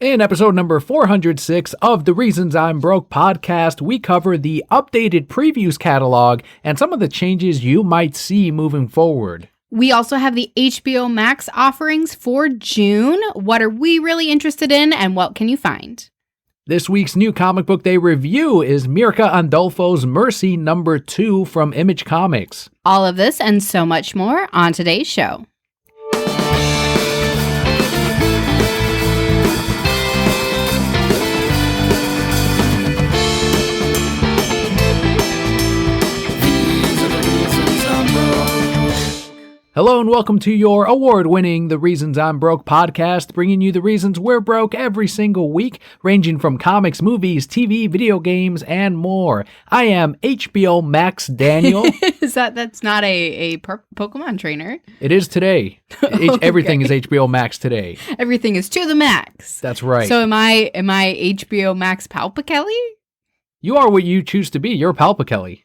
In episode number 406 of the Reasons I'm Broke podcast, we cover the updated previews catalog and some of the changes you might see moving forward. We also have the HBO Max offerings for June. What are we really interested in and what can you find? This week's new comic book day review is Mirka Andolfo's Mercy number 2 from Image Comics. All of this and so much more on today's show. Hello and welcome to your award-winning The Reasons I'm Broke podcast, bringing you the reasons we're broke every single week, ranging from comics, movies, TV, video games, and more. I am HBO Max Daniel. That's not a Pokemon trainer? It is today. Everything is HBO Max today. Everything is to the max. That's right. So am I HBO Max Palpa Kelly? You are what you choose to be. You're Palpa Kelly.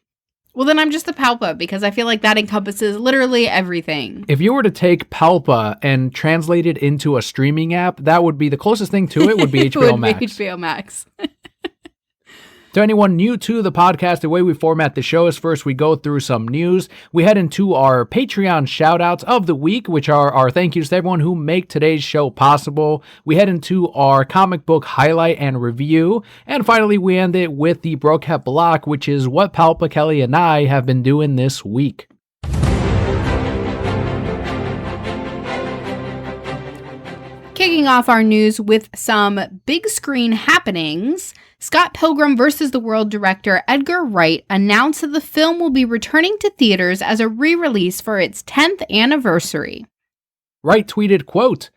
Well, then I'm just a Palpa because I feel like that encompasses literally everything. If you were to take Palpa and translate it into a streaming app, that would be the closest thing to it would be HBO Max. Be HBO Max. To anyone new to the podcast, the way we format the show is first we go through some news. We head into our Patreon shoutouts of the week, which are our thank yous to everyone who make today's show possible. We head into our comic book highlight and review. And finally, we end it with the Brokehead Block, which is what Palpa, Kelly, and I have been doing this week. Kicking off our news with some big screen happenings, Scott Pilgrim vs. the World director Edgar Wright announced that the film will be returning to theaters as a re-release for its 10th anniversary. Wright tweeted, quote,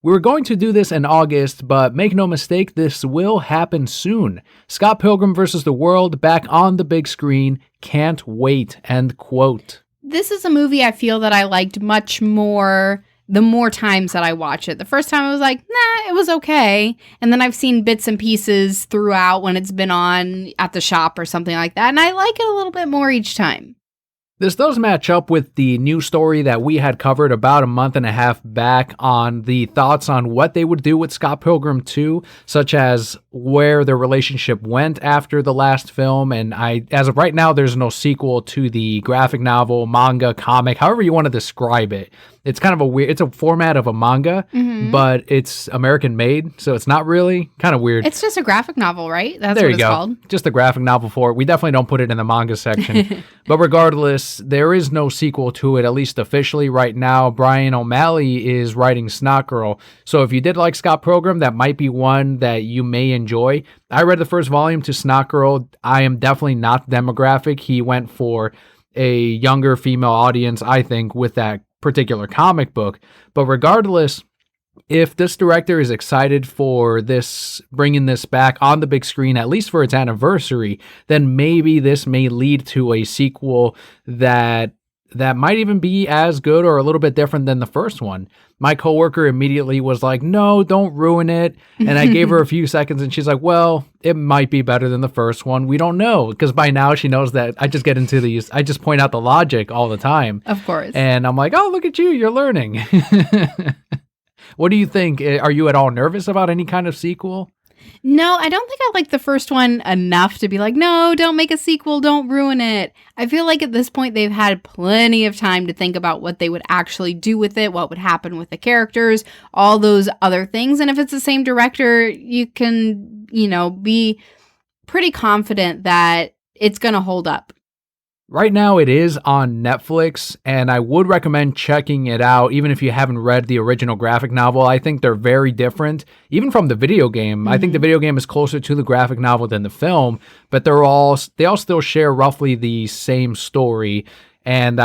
"We were going to do this in August, but make no mistake, this will happen soon. Scott Pilgrim vs. the World back on the big screen. Can't wait," end quote. This is a movie I feel that I liked much more the more times that I watch it. The first time I was like, nah, it was okay. And then I've seen bits and pieces throughout when it's been on at the shop or something like that. And I like it a little bit more each time. This does match up with the news story that we had covered about a month and a half back on the thoughts on what they would do with Scott Pilgrim 2, such as where their relationship went after the last film. And as of right now, there's no sequel to the graphic novel, manga, comic, however you want to describe it. It's kind of it's a format of a manga, but it's American made, so it's not really kind of weird. It's just a graphic novel, right? That's there what you it's go. Called. Just a graphic novel for it. We definitely don't put it in the manga section. But regardless, there is no sequel to it, at least officially right now. Brian O'Malley is writing Snot Girl. So if you did like Scott Pilgrim, that might be one that you may enjoy. I read the first volume to Snot Girl. I am definitely not demographic. He went for a younger female audience, I think, with that particular comic book. But regardless, if this director is excited for this, bringing this back on the big screen, at least for its anniversary, then maybe this may lead to a sequel that might even be as good or a little bit different than the first one. My coworker immediately was like, no, don't ruin it. And I gave her a few seconds and she's like, well, it might be better than the first one. We don't know. Because by now she knows that I just get into these. I just point out the logic all the time. Of course. And I'm like, oh, look at you. You're learning. What do you think? Are you at all nervous about any kind of sequel? No, I don't think I like the first one enough to be like, no, don't make a sequel, don't ruin it. I feel like at this point they've had plenty of time to think about what they would actually do with it, what would happen with the characters, all those other things. And if it's the same director, you can, be pretty confident that it's going to hold up. Right now it is on Netflix, and I would recommend checking it out, even if you haven't read the original graphic novel. I think they're very different, even from the video game. I think the video game is closer to the graphic novel than the film, but they all still share roughly the same story. And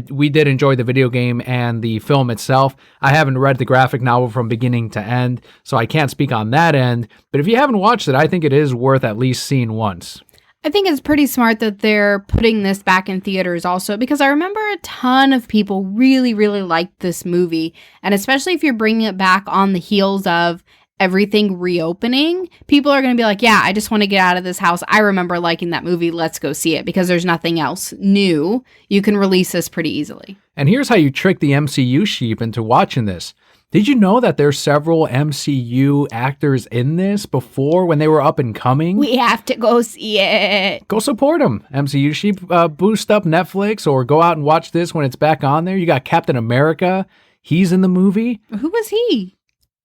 we did enjoy the video game and the film itself. I haven't read the graphic novel from beginning to end, so I can't speak on that end. But if you haven't watched it, I think it is worth at least seeing once. I think it's pretty smart that they're putting this back in theaters also, because I remember a ton of people really, really liked this movie. And especially if you're bringing it back on the heels of everything reopening, people are going to be like, yeah, I just want to get out of this house. I remember liking that movie. Let's go see it, because there's nothing else new. You can release this pretty easily. And here's how you trick the MCU sheep into watching this. Did you know that there's several MCU actors in this before when they were up and coming? We have to go see it. Go support them, MCU. She boost up Netflix or go out and watch this when it's back on there. You got Captain America. He's in the movie. Who was he?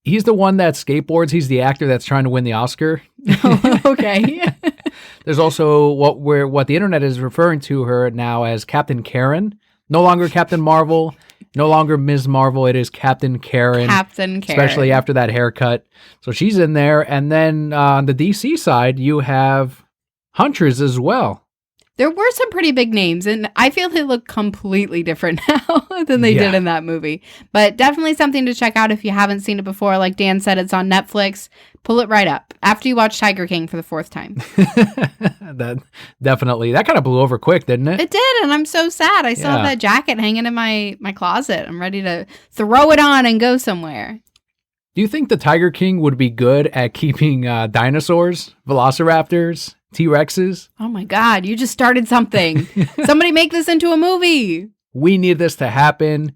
He's the one that skateboards. He's the actor that's trying to win the Oscar. Oh, okay. There's also what the internet is referring to her now as Captain Karen. No longer Captain Marvel. No longer Ms. Marvel, it is Captain Karen. Captain Karen. Especially after that haircut. So she's in there. And then on the DC side, you have Huntress as well. There were some pretty big names, and I feel they look completely different now than they did in that movie. But definitely something to check out if you haven't seen it before. Like Dan said, it's on Netflix. Pull it right up after you watch Tiger King for the 4th time. That kind of blew over quick, didn't it? It did, and I'm so sad. I still have that jacket hanging in my closet. I'm ready to throw it on and go somewhere. Do you think the Tiger King would be good at keeping dinosaurs, velociraptors, T-Rexes? Oh my God, you just started something. Somebody make this into a movie. We need this to happen.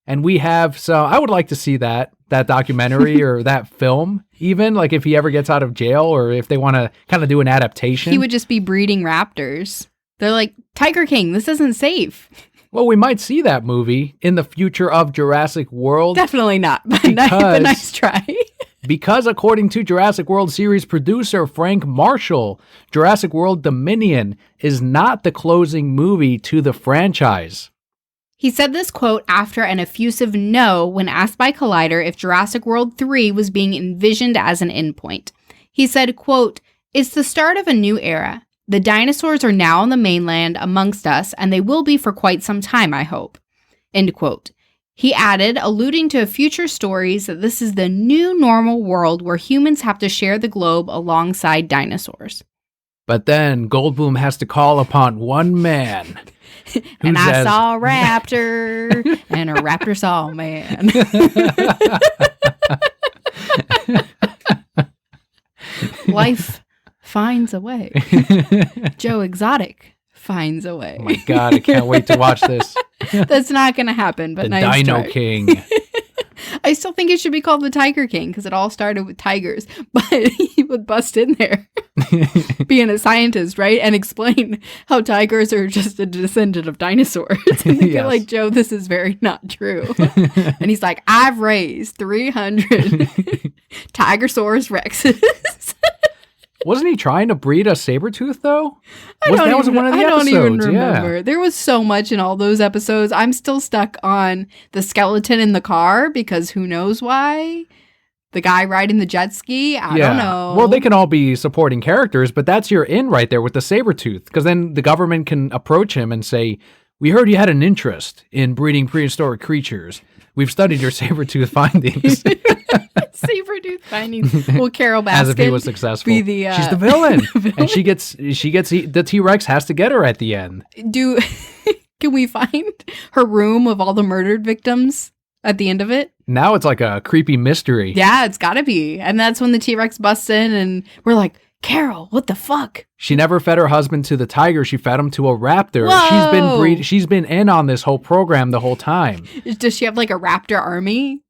And we have, so I would like to see that documentary or that film, even like if he ever gets out of jail or if they want to kind of do an adaptation. He would just be breeding raptors. They're like, Tiger King, this isn't safe. Well, we might see that movie in the future of Jurassic World. Definitely not, but nice try. Because according to Jurassic World series producer Frank Marshall, Jurassic World Dominion is not the closing movie to the franchise. He said this quote after an effusive no when asked by Collider if Jurassic World 3 was being envisioned as an endpoint. He said, quote, "It's the start of a new era. The dinosaurs are now on the mainland amongst us, and they will be for quite some time, I hope." End quote. He added, alluding to future stories, that this is the new normal world where humans have to share the globe alongside dinosaurs. But then Goldblum has to call upon one man. And I saw a raptor, and a raptor saw a man. Life finds a way. Joe Exotic finds a way. Oh my God, I can't wait to watch this. That's not going to happen, but the nice Dino try. King. I still think it should be called the Tiger King because it all started with tigers, but he would bust in there being a scientist, right? And explain how tigers are just a descendant of dinosaurs. And they feel like, Joe, this is very not true. And he's like, I've raised 300 Tigersaurus Rexes. Wasn't he trying to breed a saber tooth though? I don't even remember. Yeah. There was so much in all those episodes. I'm still stuck on the skeleton in the car because who knows why? The guy riding the jet ski? I don't know. Well, they can all be supporting characters, but that's your in right there with the saber tooth. Because then the government can approach him and say, "We heard you had an interest in breeding prehistoric creatures. We've studied your saber-tooth findings." Saber-tooth findings. Well, Carol Baskin. As if he was successful. She's the villain. And she gets the T-Rex has to get her at the end. Can we find her room of all the murdered victims at the end of it? Now it's like a creepy mystery. Yeah, it's gotta be. And that's when the T-Rex busts in and we're like, Carol, what the fuck? She never fed her husband to the tiger. She fed him to a raptor. Whoa. She's been in on this whole program the whole time. Does she have like a raptor army?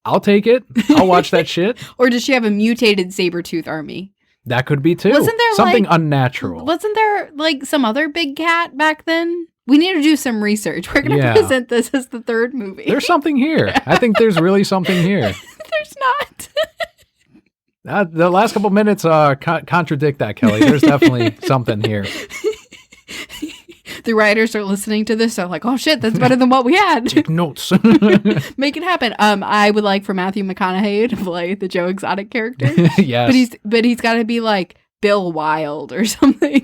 I'll take it. I'll watch that shit. Or does she have a mutated saber-tooth army? That could be too. Wasn't there something unnatural? Wasn't there like some other big cat back then? We need to do some research. We're going to present this as the third movie. There's something here. I think there's really something here. There's not. The last couple minutes contradict that, Kelly. There's definitely something here. The writers are listening to this. They're like, oh shit, that's better than what we had. Take notes. Make it happen. I would like for Matthew McConaughey to play the Joe Exotic character. Yes. But he's got to be like Bill Wilde or something.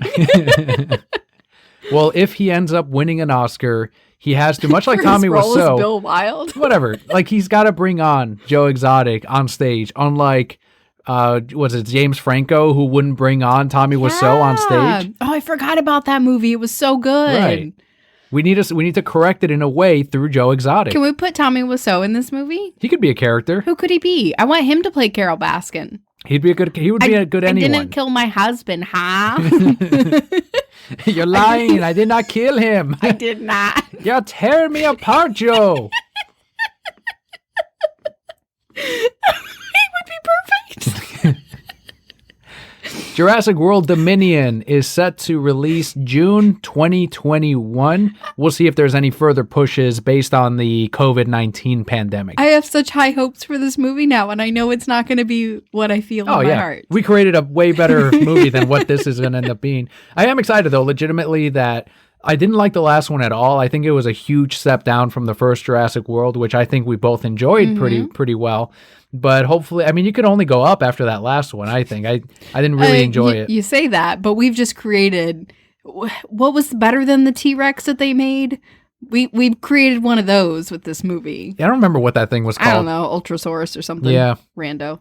Well, if he ends up winning an Oscar, he has to, much like For Tommy his role Wiseau. as Bill Wilde. Whatever. Like, he's got to bring on Joe Exotic on stage, unlike, was it James Franco, who wouldn't bring on Tommy Wiseau on stage? Oh, I forgot about that movie. It was so good. Right. We need to correct it in a way through Joe Exotic. Can we put Tommy Wiseau in this movie? He could be a character. Who could he be? I want him to play Carol Baskin. He would be a good anyone. I didn't kill my husband, huh? You're lying. I did not kill him. I did not. You're tearing me apart, Joe. It would be perfect. Jurassic World Dominion is set to release June 2021. We'll see if there's any further pushes based on the COVID-19 pandemic. I have such high hopes for this movie now, and I know it's not going to be what I feel in my heart. We created a way better movie than what this is going to end up being. I am excited, though, legitimately, that I didn't like the last one at all. I think it was a huge step down from the first Jurassic World, which I think we both enjoyed pretty well. But hopefully, I mean, you could only go up after that last one, I think. I didn't really enjoy it. You say that, but we've just created... What was better than the T-Rex that they made? We've created one of those with this movie. I don't remember what that thing was called. I don't know, Ultrasaurus or something. Yeah. Rando.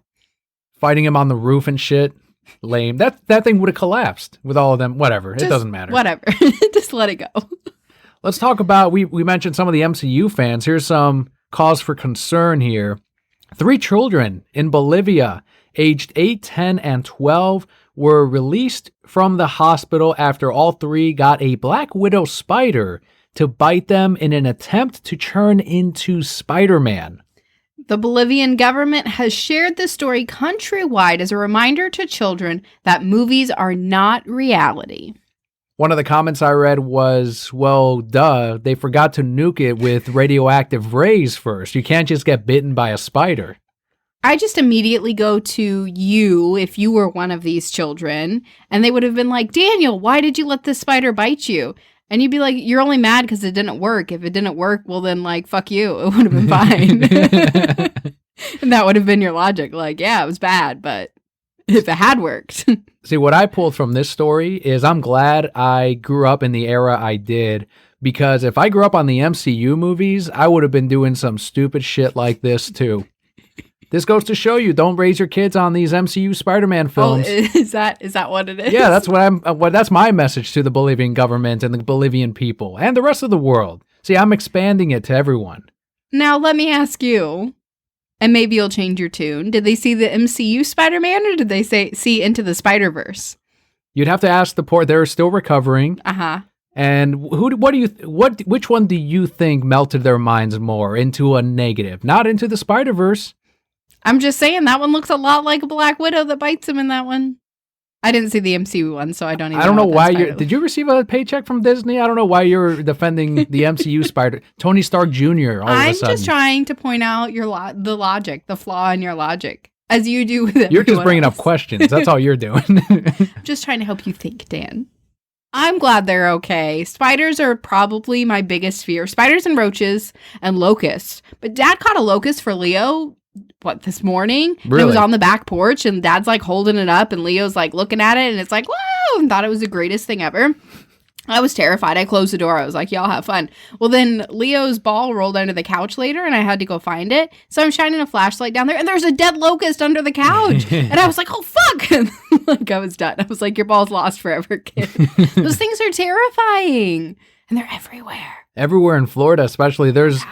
Fighting him on the roof and shit. Lame. That thing would have collapsed with all of them. Whatever. It doesn't matter. Whatever. Just let it go. Let's talk about, we mentioned some of the MCU fans. Here's some cause for concern here. 3 children in Bolivia, aged 8, 10, and 12, were released from the hospital after all 3 got a black widow spider to bite them in an attempt to turn into Spider-Man. The Bolivian government has shared this story countrywide as a reminder to children that movies are not reality. One of the comments I read was, well, duh, they forgot to nuke it with radioactive rays first. You can't just get bitten by a spider. I just immediately go to you if you were one of these children, and they would have been like, Daniel, why did you let this spider bite you? And you'd be like, you're only mad because it didn't work. If it didn't work, well then, like, fuck you. It would have been fine. And that would have been your logic. Like, yeah, it was bad, but if it had worked. See, what I pulled from this story is I'm glad I grew up in the era I did, because if I grew up on the MCU movies, I would have been doing some stupid shit like this too. This goes to show you, don't raise your kids on these MCU Spider-Man films. Oh, is that what it is? Yeah, that's that's my message to the Bolivian government and the Bolivian people and the rest of the world. See, I'm expanding it to everyone. Now, let me ask you, and maybe you'll change your tune. Did they see the MCU Spider-Man, or did they see Into the Spider-Verse? You'd have to ask the port. They're still recovering. Uh-huh. And which one do you think melted their minds more into a negative? Not Into the Spider-Verse. I'm just saying that one looks a lot like a Black Widow that bites him in that one. I didn't see the MCU one, so I don't even know. I don't know why did you receive a paycheck from Disney? I don't know why you're defending the MCU Spider Tony Stark Jr. all of a sudden. I'm just trying to point out the logic, the flaw in your logic, as you do with You're just bringing up questions. That's all you're doing. I'm just trying to help you think, Dan. I'm glad they're okay. Spiders are probably my biggest fear. Spiders and roaches and locusts. But Dad caught a locust for Leo, this morning? Really? It was on the back porch, and Dad's like holding it up, and Leo's like looking at it, and it's like, whoa, and thought it was the greatest thing ever. I was terrified. I closed the door. I was like, y'all have fun. Well, then Leo's ball rolled under the couch later, and I had to go find it. So I'm shining a flashlight down there, and there's a dead locust under the couch. And I was like, oh, fuck. Like, I was done. I was like, your ball's lost forever, kid. Those things are terrifying, and they're everywhere. Everywhere in Florida, especially, there's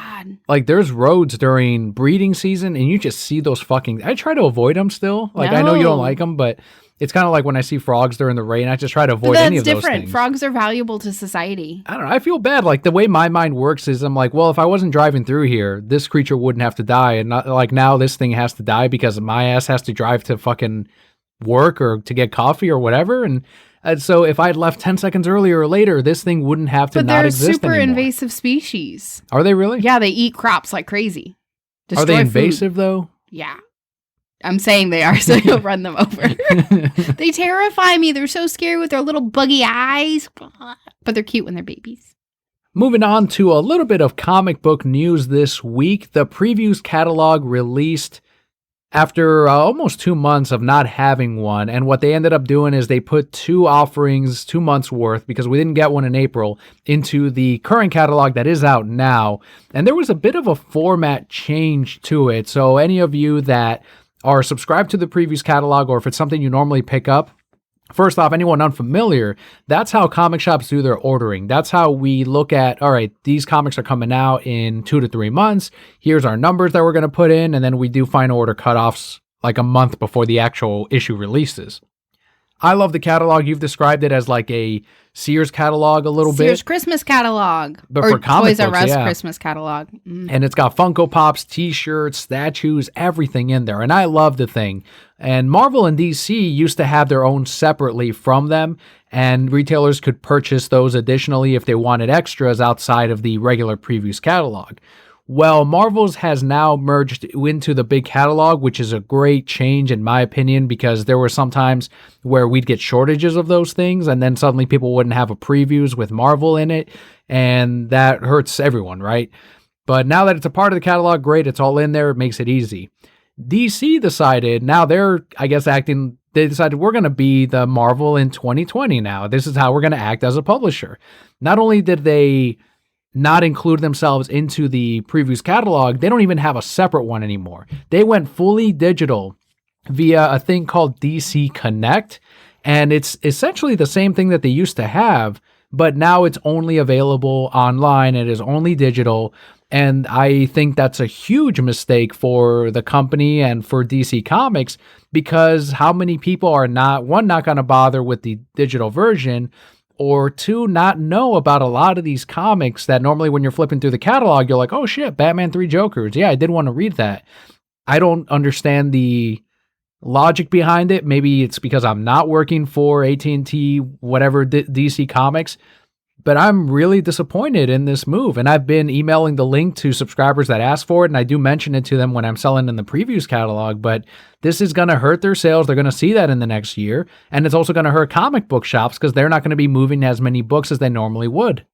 roads during breeding season, and you just see those fucking... I try to avoid them still. Like, I know you don't like them, but it's kind of like when I see frogs during the rain, I just try to avoid any of those things. That's different. Frogs are valuable to society. I don't know. I feel bad. Like, the way my mind works is I'm like, well, if I wasn't driving through here, this creature wouldn't have to die. And not like now this thing has to die because my ass has to drive to fucking work or to get coffee or whatever. And so if I had left 10 seconds earlier or later, this thing wouldn't have to not exist anymore. But they're super invasive species. Are they really? Yeah, they eat crops like crazy. Are they invasive, though? Yeah. I'm saying they are, so you'll run them over. They terrify me. They're so scary with their little buggy eyes. But they're cute when they're babies. Moving on to a little bit of comic book news this week. The previews catalog released after almost 2 months of not having one. And what they ended up doing is they put 2 offerings, 2 months worth, because we didn't get one in April, into the current catalog that is out now. And there was a bit of a format change to it. So any of you that are subscribed to the previews catalog, or if it's something you normally pick up, first off, anyone unfamiliar, that's how comic shops do their ordering. That's how we look at, all right, these comics are coming out in 2 to 3 months. Here's our numbers that we're going to put in. And then we do final order cutoffs like a month before the actual issue releases. I love the catalog. You've described it as like a Sears catalog a little Sears bit. Christmas catalog. But or for comic Toys R books, Us yeah. Christmas catalog. Mm. And it's got Funko Pops, t-shirts, statues, everything in there. And I love the thing. And Marvel and DC used to have their own separately from them, and retailers could purchase those additionally if they wanted extras outside of the regular previews catalog. Well, Marvel's has now merged into the big catalog, which is a great change in my opinion, because there were some times where we'd get shortages of those things, and then suddenly people wouldn't have a previews with Marvel in it, and that hurts everyone, right? But now that it's a part of the catalog, great, it's all in there, it makes it easy. DC decided, now they decided we're going to be the Marvel in 2020 now. This is how we're going to act as a publisher. Not only did they not include themselves into the previews catalog, they don't even have a separate one anymore. They went fully digital via a thing called DC Connect, and it's essentially the same thing that they used to have, but now it's only available online. It is only digital, and I think that's a huge mistake for the company and for DC Comics, because how many people are not going to bother with the digital version, or two, not know about a lot of these comics that normally when you're flipping through the catalog, you're like, oh shit, Batman 3 Jokers. Yeah, I did want to read that. I don't understand the logic behind it. Maybe it's because I'm not working for AT&T, whatever, DC Comics, but I'm really disappointed in this move. And I've been emailing the link to subscribers that ask for it, and I do mention it to them when I'm selling in the previews catalog, but this is going to hurt their sales. They're going to see that in the next year. And it's also going to hurt comic book shops because they're not going to be moving as many books as they normally would.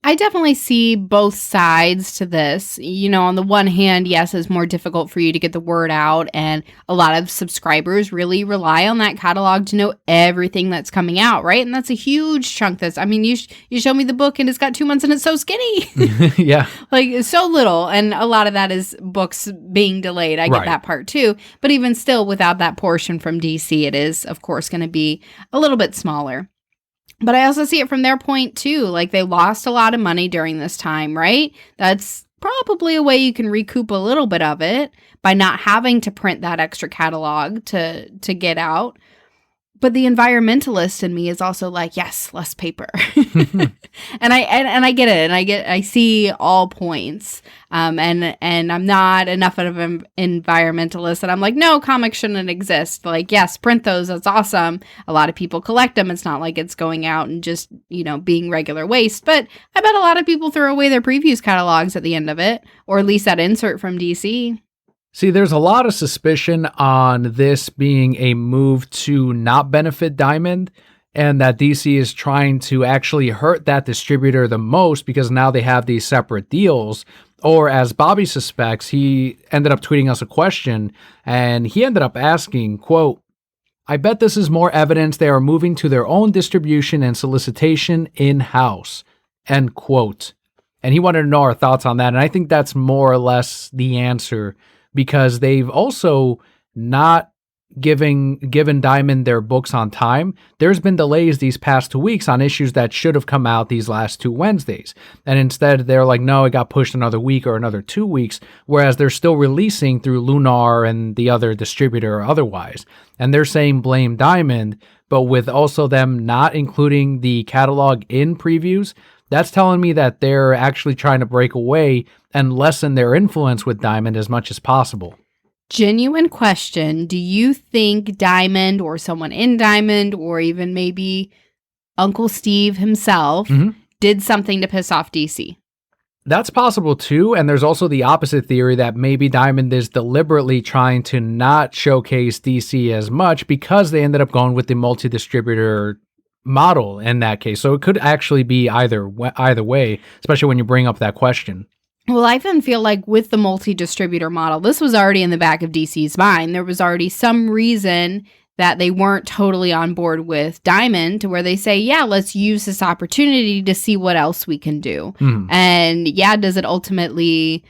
I definitely see both sides to this. You know, on the one hand, yes, it's more difficult for you to get the word out, and a lot of subscribers really rely on that catalog to know everything that's coming out, right? And that's a huge chunk. You show me the book and it's got 2 months and it's so skinny. Yeah. Like, so little. And a lot of that is books being delayed. I get that part too. But even still, without that portion from DC, it is, of course, going to be a little bit smaller. But I also see it from their point, too. Like, they lost a lot of money during this time, right? That's probably a way you can recoup a little bit of it by not having to print that extra catalog to get out. But the environmentalist in me is also like, yes, less paper. and I get it. And I see all points. And I'm not enough of an environmentalist that I'm like, no, comics shouldn't exist. Like, yes, print those. That's awesome. A lot of people collect them. It's not like it's going out and just, being regular waste. But I bet a lot of people throw away their previews catalogs at the end of it, or at least that insert from DC. See, there's a lot of suspicion on this being a move to not benefit Diamond, and that DC is trying to actually hurt that distributor the most because now they have these separate deals. Or as Bobby suspects, he ended up tweeting us a question, and he ended up asking, quote, I bet this is more evidence they are moving to their own distribution and solicitation in-house, end quote. And he wanted to know our thoughts on that, and I think that's more or less the answer, because they've also not given Diamond their books on time. There's been delays these past 2 weeks on issues that should have come out these last 2 Wednesdays. And instead, they're like, no, it got pushed another week or another 2 weeks, whereas they're still releasing through Lunar and the other distributor or otherwise. And they're saying blame Diamond, but with also them not including the catalog in previews, that's telling me that they're actually trying to break away and lessen their influence with Diamond as much as possible. Genuine question. Do you think Diamond or someone in Diamond or even maybe Uncle Steve himself did something to piss off DC? That's possible too. And there's also the opposite theory that maybe Diamond is deliberately trying to not showcase DC as much because they ended up going with the multi-distributor model in that case. So it could actually be either way, especially when you bring up that question. Well, I even feel like with the multi-distributor model, this was already in the back of DC's mind. There was already some reason that they weren't totally on board with Diamond to where they say, yeah, let's use this opportunity to see what else we can do. And yeah, does it ultimately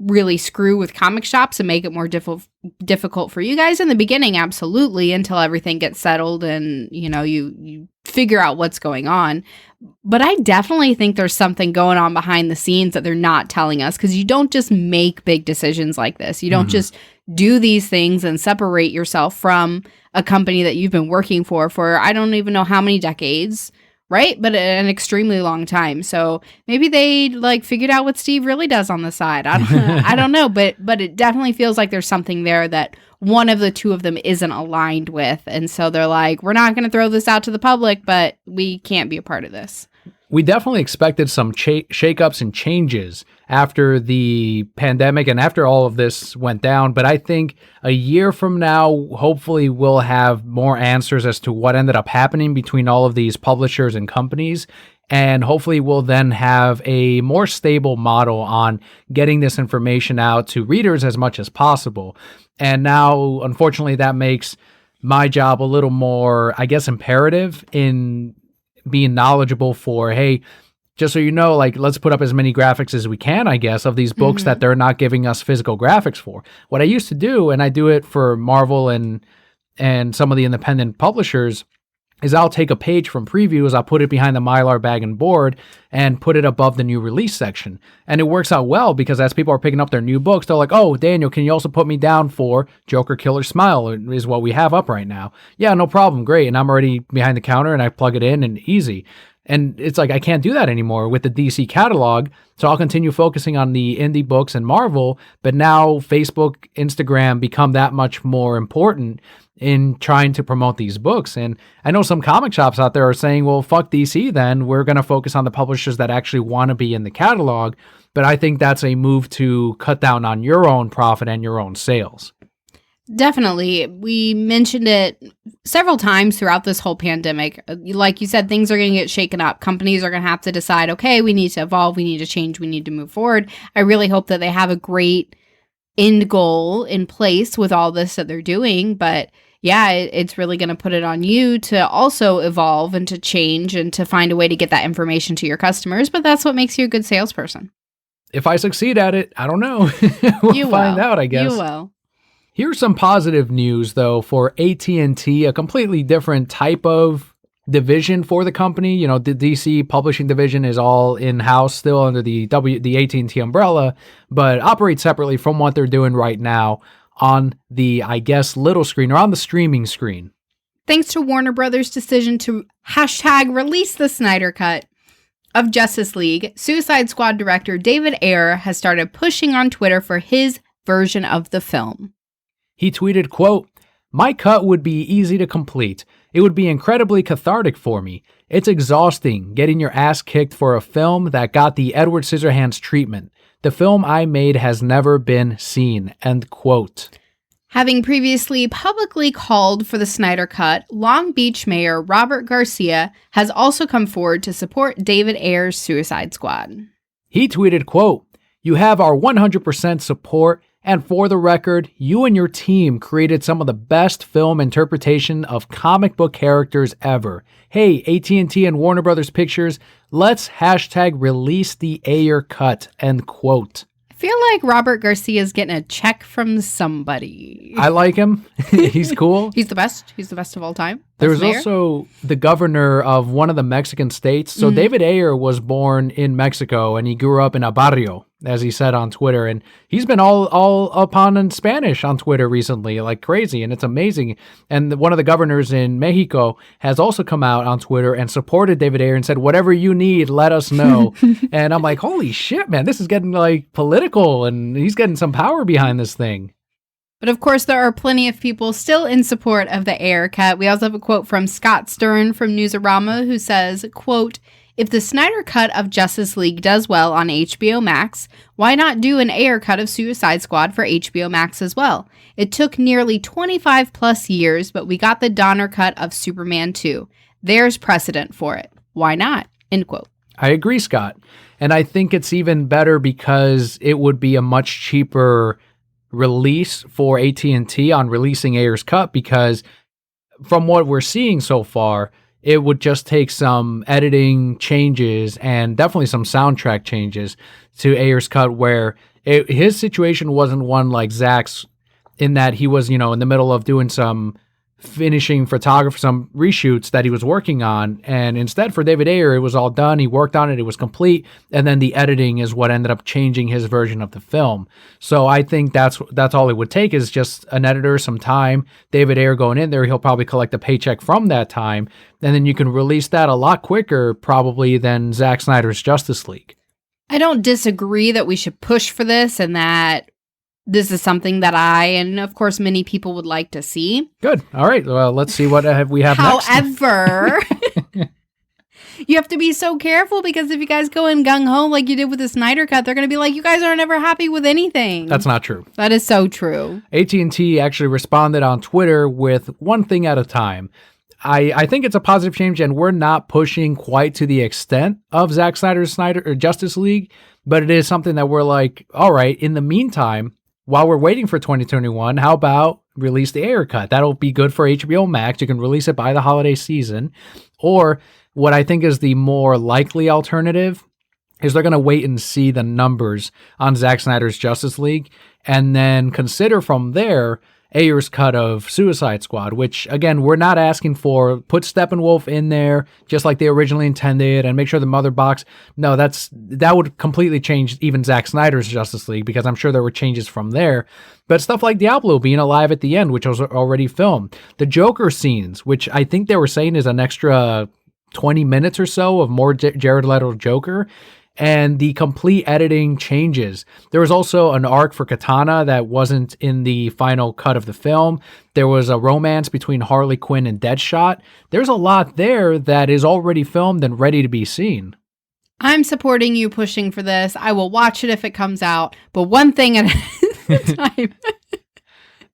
really screw with comic shops and make it more difficult for you guys in the beginning? Absolutely, until everything gets settled and you figure out what's going on. But I definitely think there's something going on behind the scenes that they're not telling us, because you don't just make big decisions like this. You don't just do these things and separate yourself from a company that you've been working for I don't even know how many decades, right? But an extremely long time. So maybe they like figured out what Steve really does on the side. I don't know, but it definitely feels like there's something there that one of the two of them isn't aligned with. And so they're like, we're not going to throw this out to the public, but we can't be a part of this. We definitely expected some shakeups and changes after the pandemic and after all of this went down. But I think a year from now, hopefully we'll have more answers as to what ended up happening between all of these publishers and companies. And hopefully we'll then have a more stable model on getting this information out to readers as much as possible. And now, unfortunately, that makes my job a little more, I guess, imperative in being knowledgeable for, hey, just so you know, like, let's put up as many graphics as we can, I guess, of these books that they're not giving us physical graphics for. What I used to do, and I do it for Marvel and some of the independent publishers, is I'll take a page from previews, I'll put it behind the Mylar bag and board, and put it above the new release section. And it works out well because as people are picking up their new books, they're like, oh, Daniel, can you also put me down for Joker Killer Smile is what we have up right now. Yeah, no problem, great. And I'm already behind the counter and I plug it in and easy. And it's like, I can't do that anymore with the DC catalog. So I'll continue focusing on the indie books and Marvel, but now Facebook, Instagram become that much more important in trying to promote these books. And I know some comic shops out there are saying, well, fuck DC then. We're going to focus on the publishers that actually want to be in the catalog. But I think that's a move to cut down on your own profit and your own sales. Definitely. We mentioned it several times throughout this whole pandemic. Like you said, things are going to get shaken up. Companies are going to have to decide, okay, we need to evolve, we need to change, we need to move forward. I really hope that they have a great end goal in place with all this that they're doing. But yeah, it's really going to put it on you to also evolve and to change and to find a way to get that information to your customers. But that's what makes you a good salesperson. If I succeed at it, I don't know. We'll find out, I guess. You will. Here's some positive news, though, for AT&T, a completely different type of division for the company. You know, the DC publishing division is all in-house, still under the AT&T umbrella, but operates separately from what they're doing right now on the, I guess, little screen or on the streaming screen. Thanks to Warner Brothers' decision to hashtag release the Snyder Cut of Justice League, Suicide Squad director David Ayer has started pushing on Twitter for his version of the film. He tweeted, quote, "My cut would be easy to complete. It would be incredibly cathartic for me. It's exhausting getting your ass kicked for a film that got the Edward Scissorhands treatment. The film I made has never been seen," end quote. Having previously publicly called for the Snyder Cut, Long Beach Mayor Robert Garcia has also come forward to support David Ayer's Suicide Squad. He tweeted, quote, "You have our 100% support, and for the record, you and your team created some of the best film interpretation of comic book characters ever. Hey, AT&T and Warner Brothers Pictures, let's hashtag release the Ayer Cut," end quote. I feel like Robert Garcia is getting a check from somebody. I like him. He's cool. He's the best. He's the best of all time. There was also the governor of one of the Mexican states. So David Ayer was born in Mexico and he grew up in a barrio, as he said on Twitter. And he's been all up on in Spanish on Twitter recently, like crazy. And it's amazing. And one of the governors in Mexico has also come out on Twitter and supported David Ayer and said, whatever you need, let us know. And I'm like, holy shit, man, this is getting like political and he's getting some power behind this thing. But of course, there are plenty of people still in support of the Ayer Cut. We also have a quote from Scott Stern from Newsarama who says, quote, "If the Snyder Cut of Justice League does well on HBO Max, why not do an Ayer Cut of Suicide Squad for HBO Max as well? It took nearly 25 plus years, but we got the Donner Cut of Superman 2. There's precedent for it. Why not?" End quote. I agree, Scott. And I think it's even better because it would be a much cheaper release for AT&T on releasing Ayer's Cut, because from what we're seeing so far, it would just take some editing changes and definitely some soundtrack changes to Ayer's Cut, where his situation wasn't one like Zach's in that he was, in the middle of doing some finishing photography, some reshoots that he was working on. And instead for David Ayer, it was all done. He worked on it. It was complete. And then the editing is what ended up changing his version of the film. So I think that's all it would take is just an editor, some time, David Ayer going in there. He'll probably collect a paycheck from that time. And then you can release that a lot quicker probably than Zack Snyder's Justice League. I don't disagree that we should push for this and that this is something that I, and of course many people would like to see. Good. All right. Well, let's see what we have next. However, you have to be so careful because if you guys go in gung-ho like you did with the Snyder Cut, they're going to be like, you guys aren't ever happy with anything. That's not true. That is so true. AT&T actually responded on Twitter with one thing at a time. I think it's a positive change, and we're not pushing quite to the extent of Zack Snyder's Justice League, but it is something that we're like, all right, in the meantime, while we're waiting for 2021, how about release the Ayer Cut? That'll be good for HBO Max. You can release it by the holiday season. Or what I think is the more likely alternative is they're going to wait and see the numbers on Zack Snyder's Justice League and then consider from there Ayer's cut of Suicide Squad, which, again, we're not asking for. Put Steppenwolf in there just like they originally intended and make sure the mother box. No, that would completely change even Zack Snyder's Justice League because I'm sure there were changes from there. But stuff like Diablo being alive at the end, which was already filmed. The Joker scenes, which I think they were saying is an extra 20 minutes or so of more Jared Leto Joker. And the complete editing changes. There was also an arc for Katana that wasn't in the final cut of the film. There was a romance between Harley Quinn and Deadshot. There's a lot there that is already filmed and ready to be seen. I'm supporting you pushing for this. I will watch it if it comes out, but one thing at a time.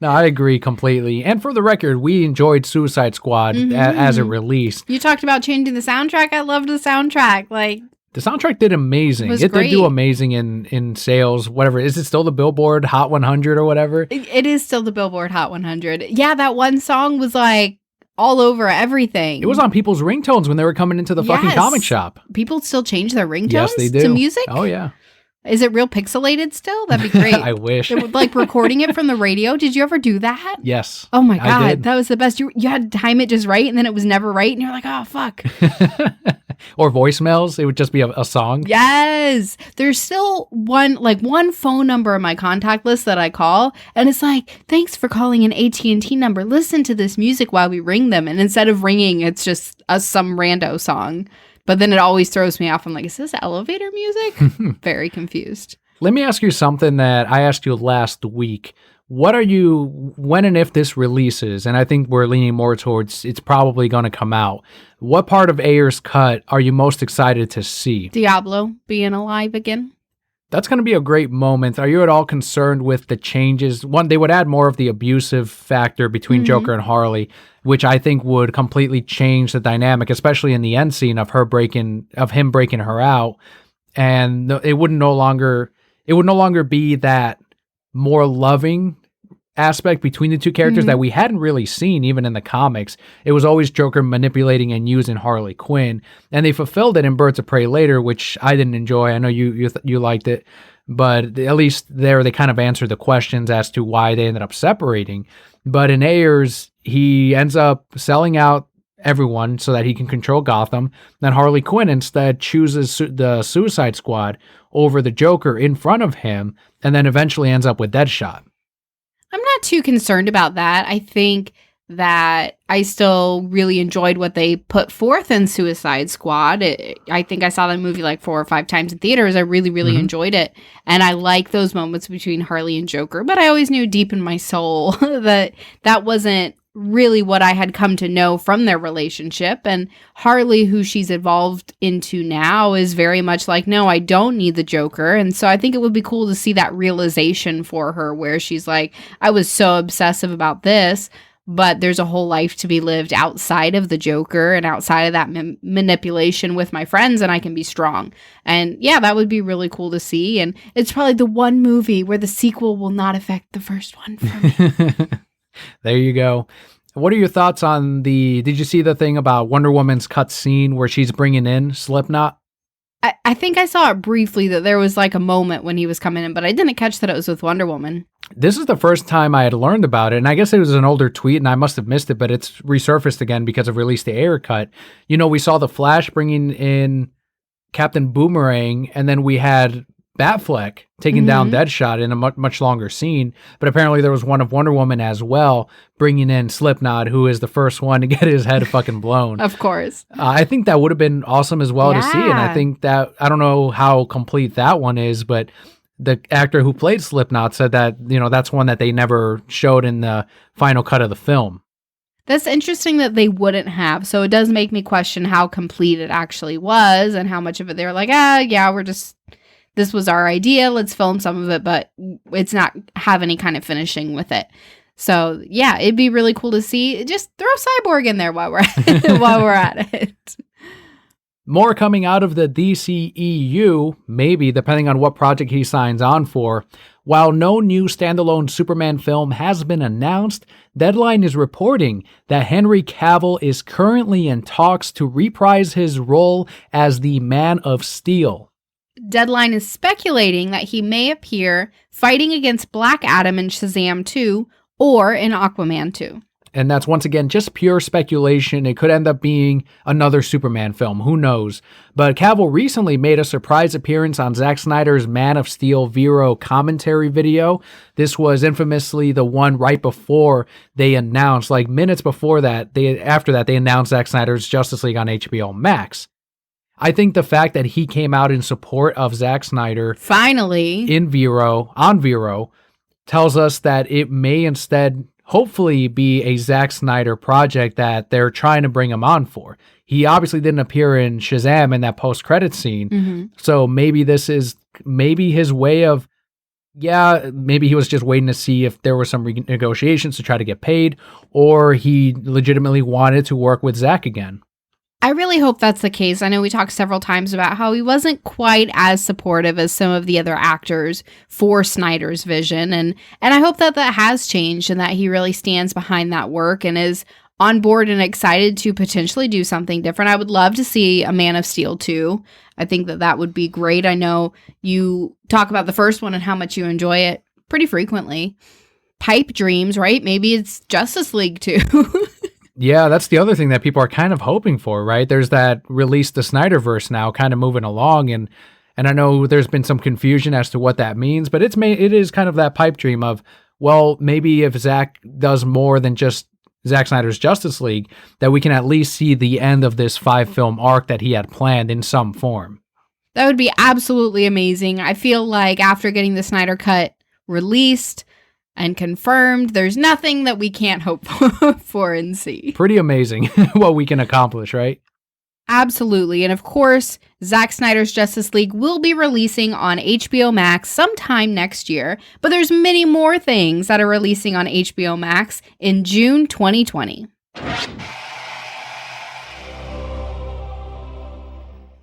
No, I agree completely. And for the record, we enjoyed Suicide Squad as it released. You talked about changing the soundtrack. I loved the soundtrack. The soundtrack did amazing. It did do amazing in sales, whatever. Is it still the Billboard Hot 100 or whatever? It is still the Billboard Hot 100. Yeah, that one song was all over everything. It was on people's ringtones when they were coming into the fucking comic shop. People still change their ringtones yes, they do. To music? Oh, yeah. Is it real pixelated still? That'd be great. I wish. They were recording it from the radio. Did you ever do that? Yes. Oh my God. That was the best. You had to time it just right and then it was never right. And you're like, oh, fuck. Or voicemails. It would just be a song. Yes. There's still one phone number in my contact list that I call. And it's like, thanks for calling an AT&T number. Listen to this music while we ring them. And instead of ringing, it's just some rando song. But then it always throws me off. I'm like, is this elevator music? Very confused. Let me ask you something that I asked you last week. When and if this releases, and I think we're leaning more towards it's probably going to come out, what part of Ayer's cut are you most excited to see? Diablo being alive again. That's going to be a great moment. Are you at all concerned with the changes? One, they would add more of the abusive factor between Joker and Harley, which I think would completely change the dynamic, especially in the end scene of him breaking her out. And it would no longer be that more loving aspect between the two characters that we hadn't really seen even in the comics. It was always Joker manipulating and using Harley Quinn, and they fulfilled it in Birds of Prey later, which I didn't enjoy. I know you liked it, but at least there they kind of answered the questions as to why they ended up separating. But in Ayer's, he ends up selling out everyone so that he can control Gotham. Then Harley Quinn instead chooses the Suicide Squad over the Joker in front of him, and then eventually ends up with Deadshot. I'm not too concerned about that. I think that I still really enjoyed what they put forth in Suicide Squad. I think I saw that movie 4 or 5 times in theaters. I really, really enjoyed it. And I like those moments between Harley and Joker. But I always knew deep in my soul that wasn't really what I had come to know from their relationship. And Harley, who she's evolved into now, is very much like, no, I don't need the Joker. And so I think it would be cool to see that realization for her where she's like, I was so obsessive about this, but there's a whole life to be lived outside of the Joker and outside of that manipulation with my friends, and I can be strong. And yeah, that would be really cool to see. And it's probably the one movie where the sequel will not affect the first one for me. There you go. What are your thoughts on did you see the thing about Wonder Woman's cut scene where she's bringing in Slipknot? I think I saw it briefly that there was a moment when he was coming in, but I didn't catch that it was with Wonder Woman. This is the first time I had learned about it, and I guess it was an older tweet, and I must have missed it, but it's resurfaced again because of released the Ayer Cut. We saw the Flash bringing in Captain Boomerang, and then we had Batfleck taking down Deadshot in a much longer scene. But apparently there was one of Wonder Woman as well, bringing in Slipknot, who is the first one to get his head fucking blown. Of course. I think that would have been awesome as well to see. And I think that, I don't know how complete that one is, but the actor who played Slipknot said that, that's one that they never showed in the final cut of the film. That's interesting that they wouldn't have. So it does make me question how complete it actually was and how much of it they were like, this was our idea. Let's film some of it, but it's not have any kind of finishing with it. So yeah, it'd be really cool to see. Just throw Cyborg in there while we're at it. More coming out of the DCEU, maybe, depending on what project he signs on for. While no new standalone Superman film has been announced, Deadline is reporting that Henry Cavill is currently in talks to reprise his role as the Man of Steel. Deadline is speculating that he may appear fighting against Black Adam in Shazam 2 or in Aquaman 2. And that's once again just pure speculation. It could end up being another Superman film. Who knows? But Cavill recently made a surprise appearance on Zack Snyder's Man of Steel Vero commentary video. This was infamously the one right before they announced, like minutes before that, after that, they announced Zack Snyder's Justice League on HBO Max. I think the fact that he came out in support of Zack Snyder finally on Vero tells us that it may instead hopefully be a Zack Snyder project that they're trying to bring him on for. He obviously didn't appear in Shazam in that post-credit scene. So maybe this is his way of, maybe he was just waiting to see if there were some renegotiations to try to get paid, or he legitimately wanted to work with Zack again. I really hope that's the case. I know we talked several times about how he wasn't quite as supportive as some of the other actors for Snyder's vision. And I hope that has changed and that he really stands behind that work and is on board and excited to potentially do something different. I would love to see a Man of Steel 2. I think that would be great. I know you talk about the first one and how much you enjoy it pretty frequently. Pipe dreams, right? Maybe it's Justice League 2. Yeah, that's the other thing that people are kind of hoping for, right? There's that release the Snyderverse now kind of moving along, and I know there's been some confusion as to what that means, but it is kind of that pipe dream of, well, maybe if Zack does more than just Zack Snyder's Justice League, that we can at least see the end of this 5-film arc that he had planned in some form. That would be absolutely amazing. I feel like after getting the Snyder Cut released and confirmed, there's nothing that we can't hope for and see. Pretty amazing what we can accomplish, right? Absolutely. And of course, Zack Snyder's Justice League will be releasing on HBO Max sometime next year, but there's many more things that are releasing on HBO Max in June 2020.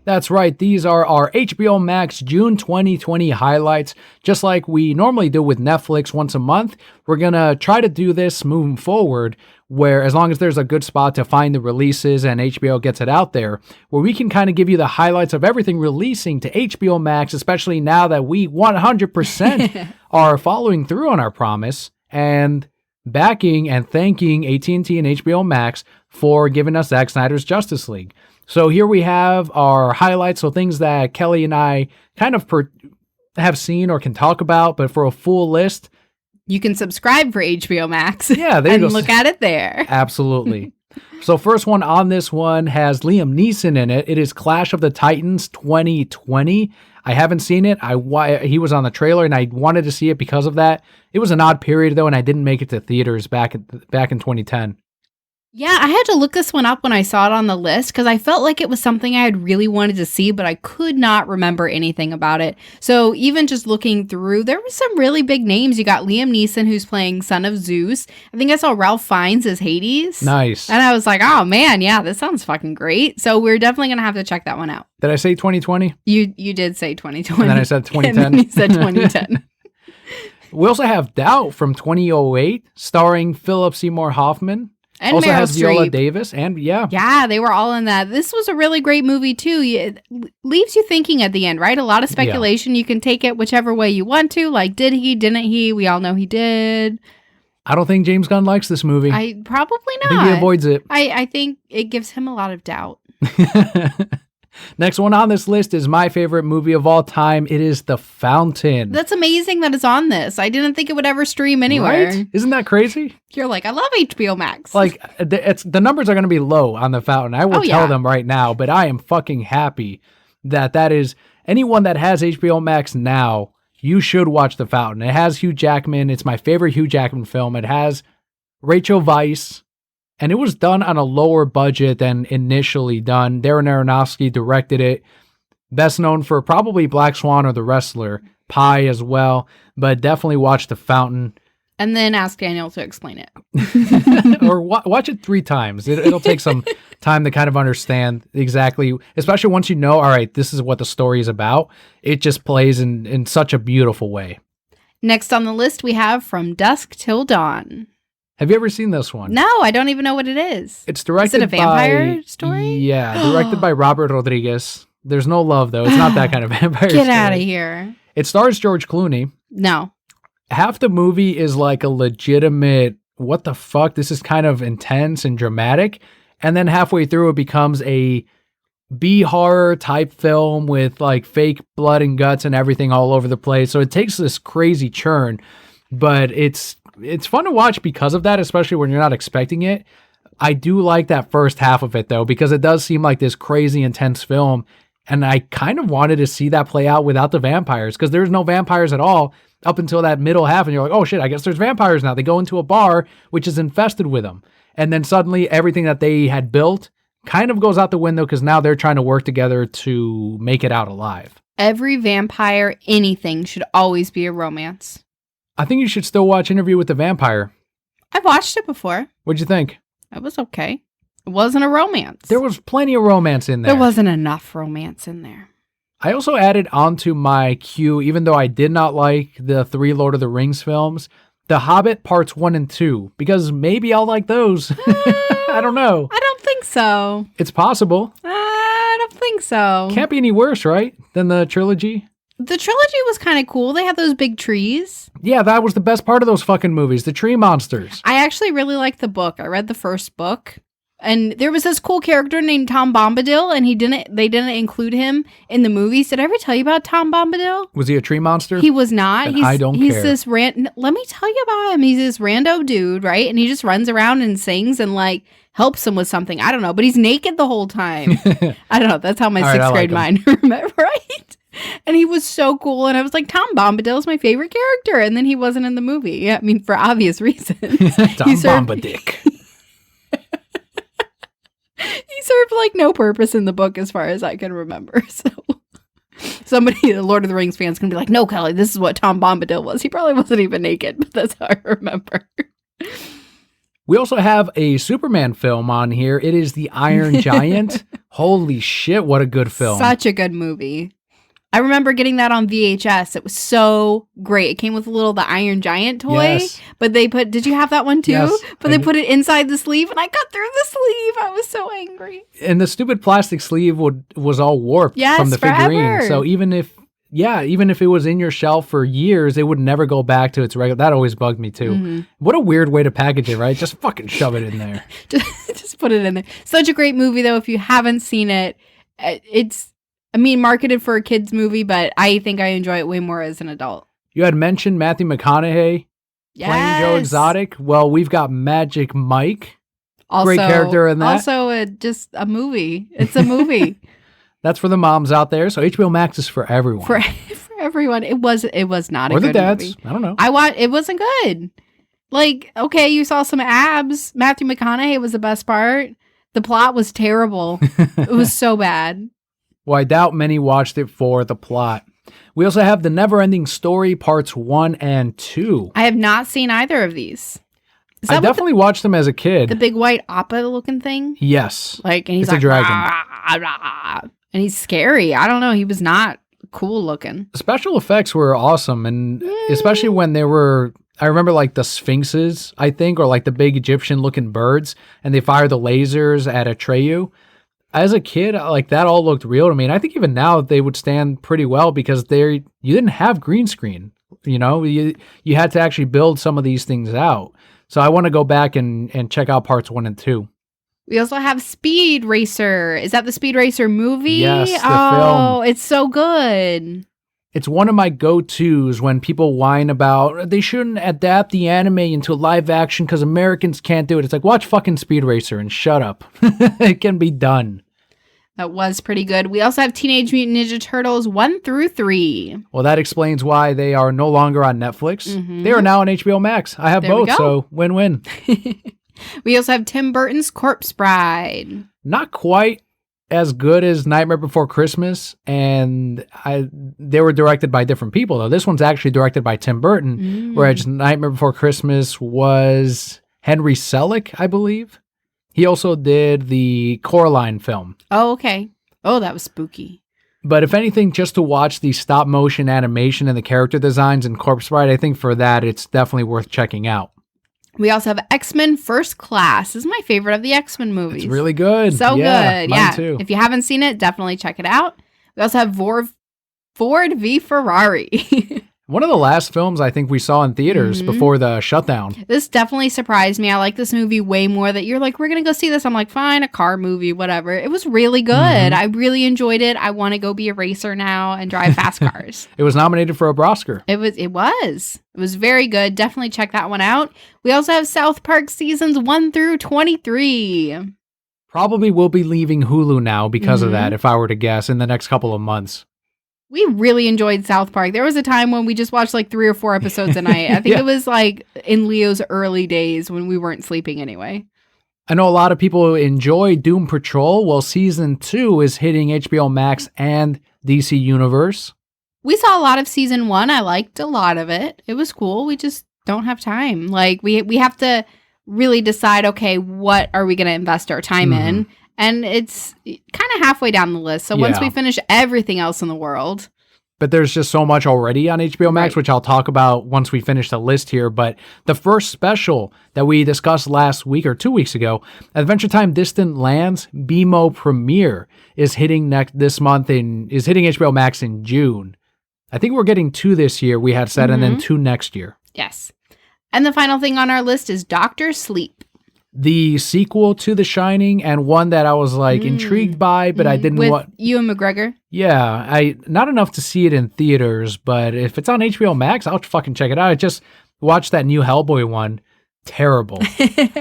That's right, these are our HBO Max June 2020 highlights. Just like we normally do with Netflix once a month, we're going to try to do this moving forward, where as long as there's a good spot to find the releases and HBO gets it out there, where we can kind of give you the highlights of everything releasing to HBO Max, especially now that we 100% are following through on our promise and backing and thanking AT&T and HBO Max for giving us Zack Snyder's Justice League. So here we have our highlights, so things that Kelli and I kind of have seen or can talk about, but for a full list, you can subscribe for HBO Max. Yeah, there and you go. Look at it there. Absolutely. So first one on this one has Liam Neeson in it. It is Clash of the Titans 2020. I haven't seen it. He was on the trailer, and I wanted to see it because of that. It was an odd period, though, and I didn't make it to theaters back in 2010. Yeah, I had to look this one up when I saw it on the list because I felt like it was something I had really wanted to see, but I could not remember anything about it. So even just looking through, there were some really big names. You got Liam Neeson, who's playing Son of Zeus. I think I saw Ralph Fiennes as Hades. Nice. And I was like, oh man, yeah, this sounds fucking great. So we're definitely going to have to check that one out. Did I say 2020? You did say 2020. And then I said 2010. And then you said 2010. We also have Doubt from 2008, starring Philip Seymour Hoffman. And also Meryl has Viola Streep. Davis, and Yeah, they were all in that. This was a really great movie, too. It leaves you thinking at the end, right? A lot of speculation. You can take it whichever way you want to. Like, did he? Didn't he? We all know he did. I don't think James Gunn likes this movie. Probably not. I think he avoids it. I think it gives him a lot of doubt. Next one on this list is my favorite movie of all time. It is The Fountain. That's amazing that it's on this. I didn't think it would ever stream anywhere. Right? Isn't that crazy? You're like, I love HBO Max. Like, the numbers are going to be low on The Fountain. I will tell yeah. them right now, but I am fucking happy that is anyone that has HBO Max now, you should watch The Fountain. It has Hugh Jackman. It's my favorite Hugh Jackman film. It has Rachel Weisz. And it was done on a lower budget than initially done. Darren Aronofsky directed it. Best known for probably Black Swan or The Wrestler. Pie as well. But definitely watch The Fountain. And then ask Daniel to explain it. Or watch it 3 times. It'll take some time to kind of understand exactly. Especially once you know, all right, this is what the story is about. It just plays in such a beautiful way. Next on the list, we have From Dusk Till Dawn. Have you ever seen this one? No, I don't even know what it is. It's directed Is it a vampire by, story? Yeah, directed by Robert Rodriguez. There's no love, though. It's not that kind of vampire Get story. out of here. It stars George Clooney. No. Half the movie is like a legitimate, what the fuck? This is kind of intense and dramatic. And then halfway through, it becomes a B-horror type film with like fake blood and guts and everything all over the place. So it takes this crazy churn, but it's fun to watch because of that, especially when you're not expecting it. I do like that first half of it, though, because it does seem like this crazy, intense film. And I kind of wanted to see that play out without the vampires, because there's no vampires at all up until that middle half. And you're like, oh, shit, I guess there's vampires now. They go into a bar, which is infested with them. And then suddenly everything that they had built kind of goes out the window, because now they're trying to work together to make it out alive. Every vampire, anything, should always be a romance. I think you should still watch Interview with the Vampire. I've watched it before. What'd you think? It was okay. It wasn't a romance. There was plenty of romance in there. There wasn't enough romance in there. I also added onto my queue, even though I did not like the 3 Lord of the Rings films, The Hobbit Parts 1 and 2, because maybe I'll like those. I don't know. I don't think so. It's possible. I don't think so. Can't be any worse, right, than the trilogy? The trilogy was kind of cool. They had those big trees. Yeah, that was the best part of those fucking movies, the tree monsters. I actually really liked the book. I read the first book. And there was this cool character named Tom Bombadil, and they didn't include him in the movies. Did I ever tell you about Tom Bombadil? Was he a tree monster? He was not. I don't he's care. This let me tell you about him. He's this rando dude, right? And he just runs around and sings and like helps him with something. I don't know, but he's naked the whole time. I don't know. That's how my 6th grade mind remember, right? And he was so cool. And I was like, Tom Bombadil is my favorite character. And then he wasn't in the movie. Yeah, I mean, for obvious reasons. Tom Bombadick. He served like no purpose in the book as far as I can remember. So somebody, the Lord of the Rings fans, can be like, no, Kelly, this is what Tom Bombadil was. He probably wasn't even naked, but that's how I remember. We also have a Superman film on here. It is The Iron Giant. Holy shit, what a good film. Such a good movie. I remember getting that on VHS. It was so great. It came with the Iron Giant toy. Yes. But did you have that one too? Yes, But they put it inside the sleeve and I cut through the sleeve. I was so angry. And the stupid plastic sleeve was all warped from the figurine. Forever. So even if it was in your shelf for years, it would never go back to its regular. That always bugged me too. Mm-hmm. What a weird way to package it, right? Just fucking shove it in there. just put it in there. Such a great movie though. If you haven't seen it, it's marketed for a kid's movie, but I think I enjoy it way more as an adult. You had mentioned Matthew McConaughey playing Joe Exotic. Well, we've got Magic Mike. Also, great character in that. Also, just a movie. It's a movie. That's for the moms out there. So HBO Max is for everyone. For everyone. It was not a good movie. Or the dads. I don't know. It wasn't good. Like, okay, you saw some abs. Matthew McConaughey was the best part. The plot was terrible. It was so bad. Well, I doubt many watched it for the plot. We also have The Neverending Story Parts 1 and 2. I have not seen either of these. I definitely watched them as a kid. The big white Appa looking thing? Yes. And he's it's like, a dragon. Rah, rah, and he's scary. I don't know. He was not cool looking. The special effects were awesome, and especially when they were I remember like the sphinxes, I think, or like the big Egyptian looking birds, and they fire the lasers at Atreyu. As a kid, like that all looked real to me. And I think even now they would stand pretty well because you didn't have green screen. You had to actually build some of these things out. So I want to go back and check out parts 1 and 2. We also have Speed Racer. Is that the Speed Racer movie? Yes, the film. Oh, it's so good. It's one of my go-tos when people whine about they shouldn't adapt the anime into live action because Americans can't do it. It's like, watch fucking Speed Racer and shut up. It can be done. That was pretty good. We also have Teenage Mutant Ninja Turtles 1 through 3. Well, that explains why they are no longer on Netflix. Mm-hmm. They are now on HBO Max. I have There both, so win-win. We also have Tim Burton's Corpse Bride. Not quite as good as Nightmare Before Christmas, and they were directed by different people, though. This one's actually directed by Tim Burton, whereas Nightmare Before Christmas was Henry Selick, I believe. He also did the Coraline film. Oh, okay. Oh, that was spooky. But if anything, just to watch the stop motion animation and the character designs in Corpse Bride, I think for that, it's definitely worth checking out. We also have X-Men First Class. This is my favorite of the X-Men movies. It's really good. So good. Mine too. If you haven't seen it, definitely check it out. We also have Ford v Ferrari. One of the last films I think we saw in theaters before the shutdown. This definitely surprised me. I like this movie way more that you're like, we're going to go see this. I'm like, fine, a car movie, whatever. It was really good. I really enjoyed it. I want to go be a racer now and drive fast cars. It was nominated for a Oscar. It was very good. Definitely check that one out. We also have South Park seasons 1 through 23. Probably will be leaving Hulu now because of that, if I were to guess, in the next couple of months. We really enjoyed South Park. There was a time when we just watched like 3 or 4 episodes a night. I think it was like in Leo's early days when we weren't sleeping anyway. I know a lot of people enjoy Doom Patrol. Well, season 2 is hitting HBO Max and DC Universe. We saw a lot of season 1. I liked a lot of it. It was cool. We just don't have time. Like we have to really decide, okay, what are we going to invest our time in? And it's kind of halfway down the list. So once we finish everything else in the world. But there's just so much already on HBO Max, which I'll talk about once we finish the list here. But the first special that we discussed last week or 2 weeks ago, Adventure Time Distant Lands BMO premiere is hitting this month is hitting HBO Max in June. I think we're getting 2 this year, we had said, and then 2 next year. Yes. And the final thing on our list is Dr. Sleep. The sequel to The Shining, and one that I was like intrigued by, but I didn't want. With Ewan McGregor? Yeah, not enough to see it in theaters, but if it's on HBO Max, I'll fucking check it out. I just watched that new Hellboy one. Terrible.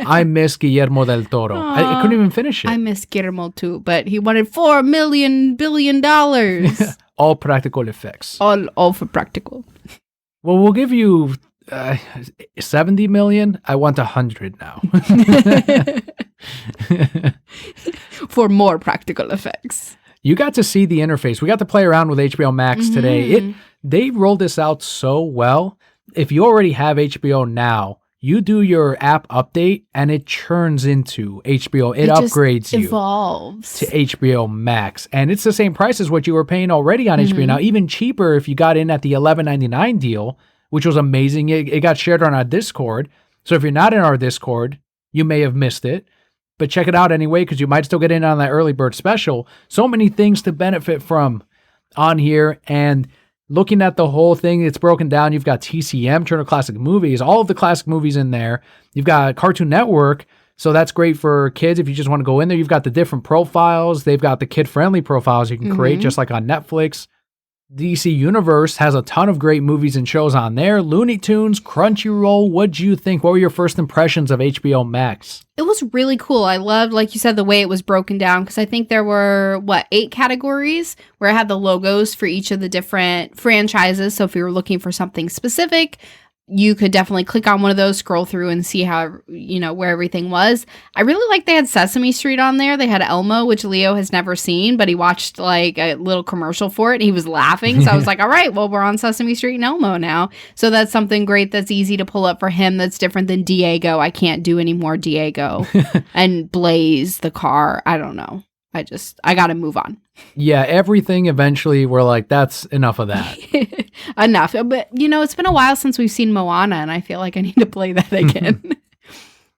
I miss Guillermo del Toro. I couldn't even finish it. I miss Guillermo too, but he wanted $4 billion. All practical effects. All for practical. Well, we'll give you 70 million. I want 100 now. For more practical effects. You got to see the interface. We got to play around with HBO Max today. They rolled this out so well. If you already have HBO now, you do your app update and it churns into HBO. It upgrades you. Evolves to HBO Max. And it's the same price as what you were paying already on HBO now. Even cheaper if you got in at the $11.99 deal, which was amazing. It got shared on our Discord. So if you're not in our Discord, you may have missed it. But check it out anyway, because you might still get in on that early bird special. So many things to benefit from on here. And looking at the whole thing, it's broken down. You've got TCM, Turner Classic Movies, all of the classic movies in there. You've got Cartoon Network. So that's great for kids if you just want to go in there. You've got the different profiles. They've got the kid-friendly profiles you can create, just like on Netflix. DC Universe has a ton of great movies and shows on there. Looney Tunes, Crunchyroll. What'd you think? What were your first impressions of HBO Max? It was really cool. I loved, like you said, the way it was broken down, because I think there were, 8 categories where it had the logos for each of the different franchises. So if you were looking for something specific, you could definitely click on one of those, scroll through and see how, where everything was. I really like they had Sesame Street on there. They had Elmo, which Leo has never seen, but he watched like a little commercial for it and he was laughing. So I was like, all right, well, we're on Sesame Street and Elmo now. So that's something great that's easy to pull up for him. That's different than Diego. I can't do any more Diego. And Blaze, the car. I don't know. I got to move on. Yeah, everything eventually we're like, that's enough of that. Enough. But, it's been a while since we've seen Moana, and I feel like I need to play that again.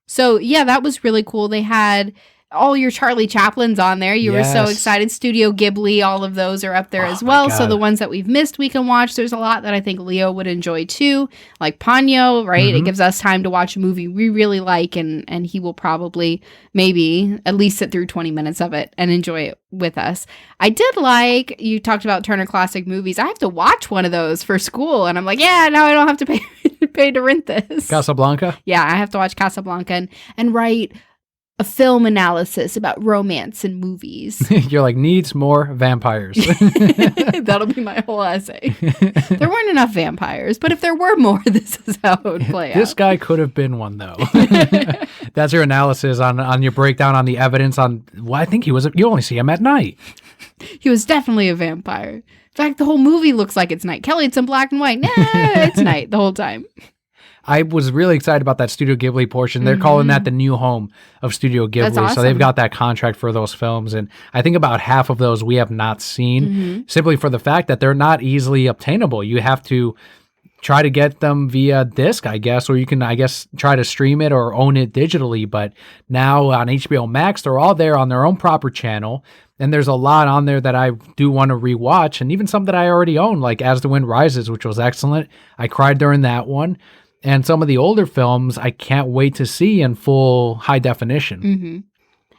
So, yeah, that was really cool. They had all your Charlie Chaplins on there. You were so excited. Studio Ghibli, all of those are up there as well. So the ones that we've missed, we can watch. There's a lot that I think Leo would enjoy too, like Ponyo, right? It gives us time to watch a movie we really like, and he will probably maybe at least sit through 20 minutes of it and enjoy it with us. I did like, you talked about Turner Classic Movies. I have to watch one of those for school, and I'm like, yeah, no, I don't have to pay to rent this. Casablanca? Yeah, I have to watch Casablanca and write a film analysis about romance in movies. You're like, needs more vampires. That'll be my whole essay. There weren't enough vampires, but if there were more, this is how it would play out. This guy could have been one, though. That's your analysis on your breakdown on the evidence on, well, I think you only see him at night. He was definitely a vampire. In fact, the whole movie looks like it's night. Kelli, it's in black and white. Nah, it's night the whole time. I was really excited about that Studio Ghibli portion. They're calling that the new home of Studio Ghibli. That's awesome. So they've got that contract for those films. And I think about half of those we have not seen, simply for the fact that they're not easily obtainable. You have to try to get them via disc, I guess, or you can, I guess, try to stream it or own it digitally. But now on HBO Max, they're all there on their own proper channel. And there's a lot on there that I do want to rewatch, and even some that I already own, like As the Wind Rises, which was excellent. I cried during that one. And some of the older films, I can't wait to see in full high definition.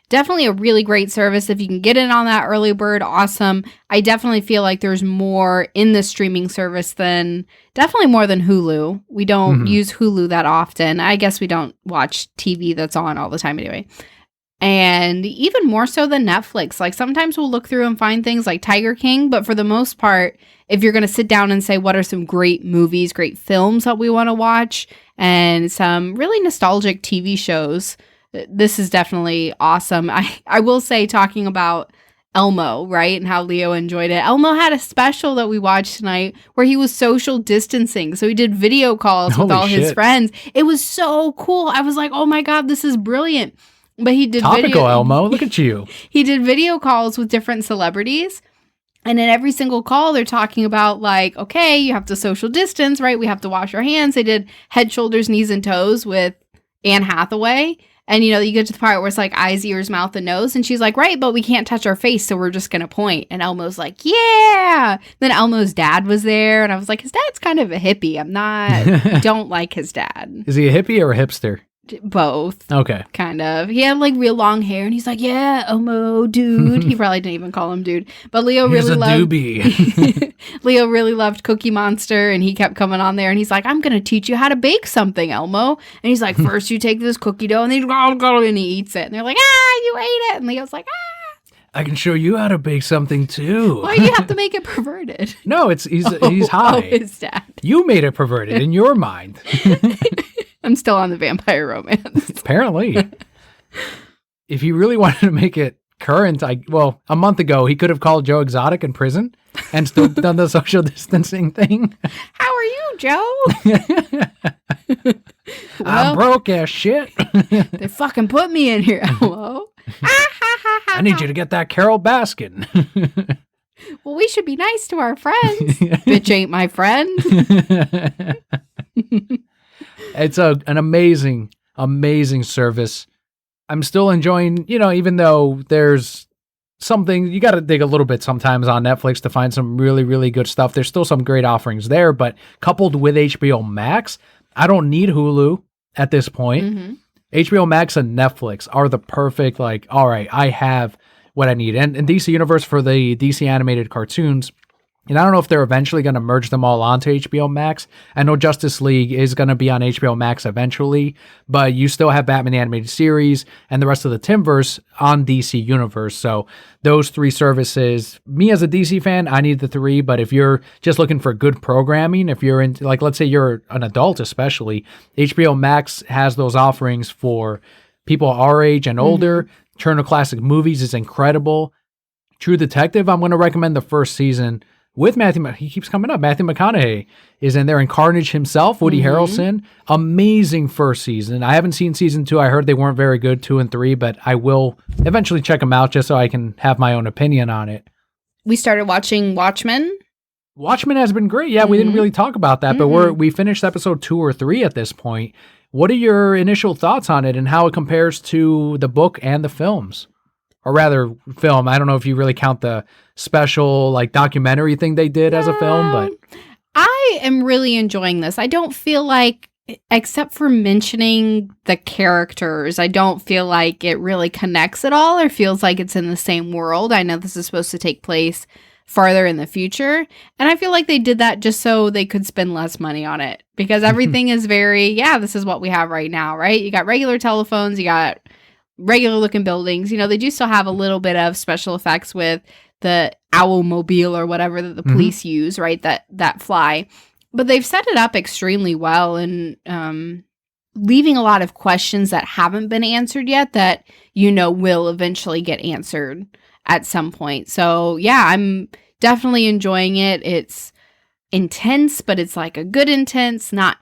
Definitely a really great service. If you can get in on that early bird, awesome. I definitely feel like there's more in the streaming service definitely more than Hulu. We don't use Hulu that often. I guess we don't watch TV that's on all the time anyway. And even more so than Netflix. Like sometimes we'll look through and find things like Tiger King, but for the most part, if you're going to sit down and say, what are some great movies, great films that we want to watch, and some really nostalgic TV shows, this is definitely awesome. I will say, talking about Elmo, right, and how Leo enjoyed it. Elmo had a special that we watched tonight where he was social distancing. So he did video calls with all his friends. It was so cool. I was like, oh my God, this is brilliant. But he did Topical, Elmo. Look at you. He did video calls with different celebrities. And in every single call, they're talking about like, okay, you have to social distance, right? We have to wash our hands. They did head, shoulders, knees, and toes with Anne Hathaway. And, you get to the part where it's like eyes, ears, mouth, and nose. And she's like, right, but we can't touch our face, so we're just going to point. And Elmo's like, yeah. Then Elmo's dad was there. And I was like, his dad's kind of a hippie. Don't like his dad. Is he a hippie or a hipster? Both. Okay. Kind of. He had like real long hair and he's like, yeah, Elmo, dude. He probably didn't even call him dude. But Leo really loved Leo really loved Cookie Monster, and he kept coming on there and he's like, I'm gonna teach you how to bake something, Elmo. And he's like, first you take this cookie dough and then and he eats it. And they're like, you ate it. And Leo's like, I can show you how to bake something too. Why do you have to make it perverted? No, he's high. Oh, his dad. You made it perverted in your mind. I'm still on the vampire romance. Apparently. If he really wanted to make it current, a month ago, he could have called Joe Exotic in prison and still done the social distancing thing. How are you, Joe? I'm broke as shit. They fucking put me in here, Elmo. I need you to get that Carol Baskin. Well, we should be nice to our friends. Bitch ain't my friend. It's an amazing, amazing service. I'm still enjoying, even though there's something, you got to dig a little bit sometimes on Netflix to find some really, really good stuff. There's still some great offerings there, but coupled with HBO Max, I don't need Hulu at this point. HBO Max and Netflix are the perfect, all right, I have what I need. And DC Universe for the DC animated cartoons, and I don't know if they're eventually going to merge them all onto HBO Max. I know Justice League is going to be on HBO Max eventually, but you still have Batman the Animated Series and the rest of the Timverse on DC Universe. So those three services, me as a DC fan, I need the three. But if you're just looking for good programming, if you're in, let's say you're an adult especially, HBO Max has those offerings for people our age and older. Turner Classic Movies is incredible. True Detective, I'm going to recommend the first season with he keeps coming up. Matthew McConaughey is in there, and Carnage himself, Woody Harrelson. Amazing first season. I haven't seen season 2. I heard they weren't very good, 2 and 3, but I will eventually check them out just so I can have my own opinion on it. We started watching Watchmen. Watchmen has been great. Yeah, we didn't really talk about that, but we finished episode 2 or 3 at this point. What are your initial thoughts on it and how it compares to the book and the films? Or rather, film. I don't know if you really count the special like documentary thing they did as a film, but I am really enjoying this. I don't feel like, except for mentioning the characters, I don't feel like it really connects at all or feels like it's in the same world. I know this is supposed to take place farther in the future, and I feel like they did that just so they could spend less money on it, because everything is very, this is what we have right now, right? You got regular telephones, you got regular looking buildings. You know, they do still have a little bit of special effects with the Owlmobile or whatever that the police use, right? That fly. But they've set it up extremely well, and leaving a lot of questions that haven't been answered yet that, will eventually get answered at some point. So yeah, I'm definitely enjoying it. It's intense, but it's like a good intense, not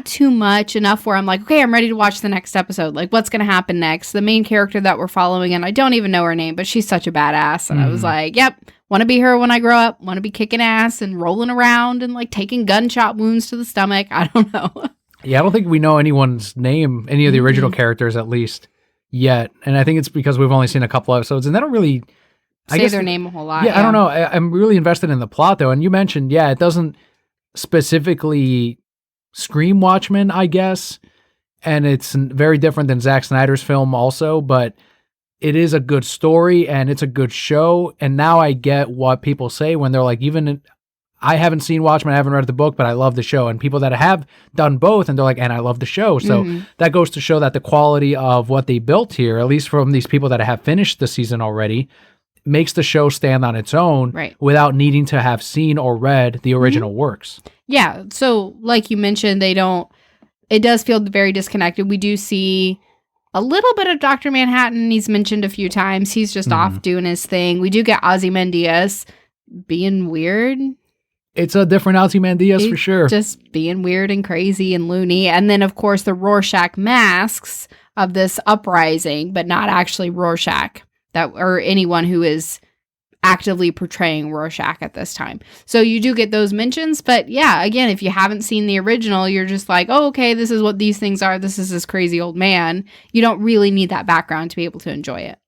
too much, enough where I'm like, okay, I'm ready to watch the next episode. Like, what's going to happen next? The main character that we're following, and I don't even know her name, but she's such a badass. And I was like, yep, want to be her when I grow up. Want to be kicking ass and rolling around and like taking gunshot wounds to the stomach. I don't know. Yeah, I don't think we know anyone's name, any of the original characters at least yet. And I think it's because we've only seen a couple episodes, and they don't really say their name a whole lot. Yeah, I don't know. I'm really invested in the plot though. And you mentioned, it doesn't specifically scream Watchmen, I guess, and it's very different than Zack Snyder's film also, but it is a good story and it's a good show. And now I get what people say when they're like, I haven't seen Watchmen, I haven't read the book, but I love the show. And people that have done both, and they're like, and I love the show. So that goes to show that the quality of what they built here, at least from these people that have finished the season already, makes the show stand on its own, right, without needing to have seen or read the original works. Yeah. So like you mentioned, it does feel very disconnected. We do see a little bit of Dr. Manhattan. He's mentioned a few times. He's just off doing his thing. We do get Ozymandias being weird. It's a different Ozymandias for sure. Just being weird and crazy and loony. And then, of course, the Rorschach masks of this uprising, but not actually Rorschach, or anyone who is actively portraying Rorschach at this time. So you do get those mentions, but yeah, again, if you haven't seen the original, you're just like, oh, okay, this is what these things are. This is this crazy old man. You don't really need that background to be able to enjoy it.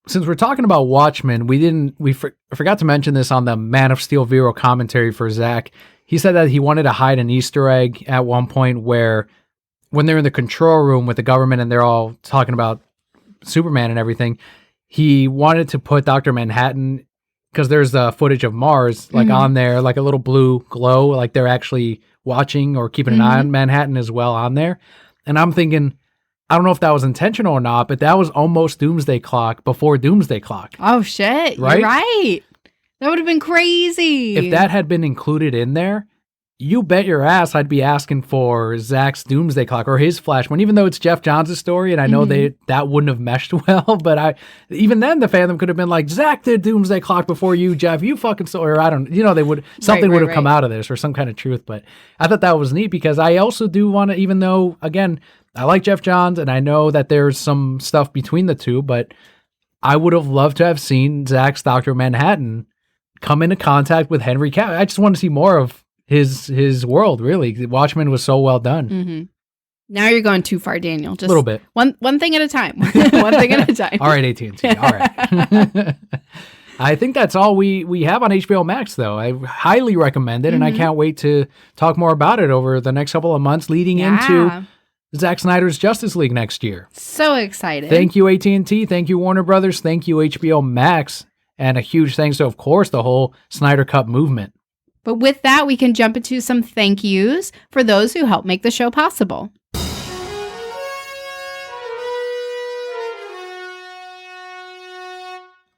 Since we're talking about Watchmen, we forgot to mention this on the Man of Steel Vero commentary for Zach. He said that he wanted to hide an Easter egg at one point where when they're in the control room with the government and they're all talking about Superman and everything, he wanted to put Dr. Manhattan, because there's the footage of Mars like on there, like a little blue glow, like they're actually watching or keeping an eye on Manhattan as well on there. And I'm thinking, I don't know if that was intentional or not, but that was almost Doomsday Clock before Doomsday Clock. Oh, shit. Right? You're right. That would have been crazy. If that had been included in there, you bet your ass I'd be asking for Zach's Doomsday Clock or his Flashpoint, even though it's Jeff Johns' story, and I know that wouldn't have meshed well, but even then the fandom could have been like, Zach did Doomsday Clock before you, Jeff, you fucking saw, or I don't, they would, something would have come out of this or some kind of truth, but I thought that was neat because I also do want to, even though, again, I like Jeff Johns and I know that there's some stuff between the two, but I would have loved to have seen Zach's Dr. Manhattan come into contact with Henry Cavill. I just want to see more of his world, really. Watchmen was so well done. Now you're going too far, Daniel. Just a little bit. One thing at a time. One thing at a time. All right, AT&T. All right. I think that's all we have on HBO Max, though. I highly recommend it, and I can't wait to talk more about it over the next couple of months leading into Zack Snyder's Justice League next year. So excited. Thank you, AT&T. Thank you, Warner Brothers. Thank you, HBO Max. And a huge thanks to, of course, the whole Snyder Cut movement. But with that, we can jump into some thank yous for those who help make the show possible.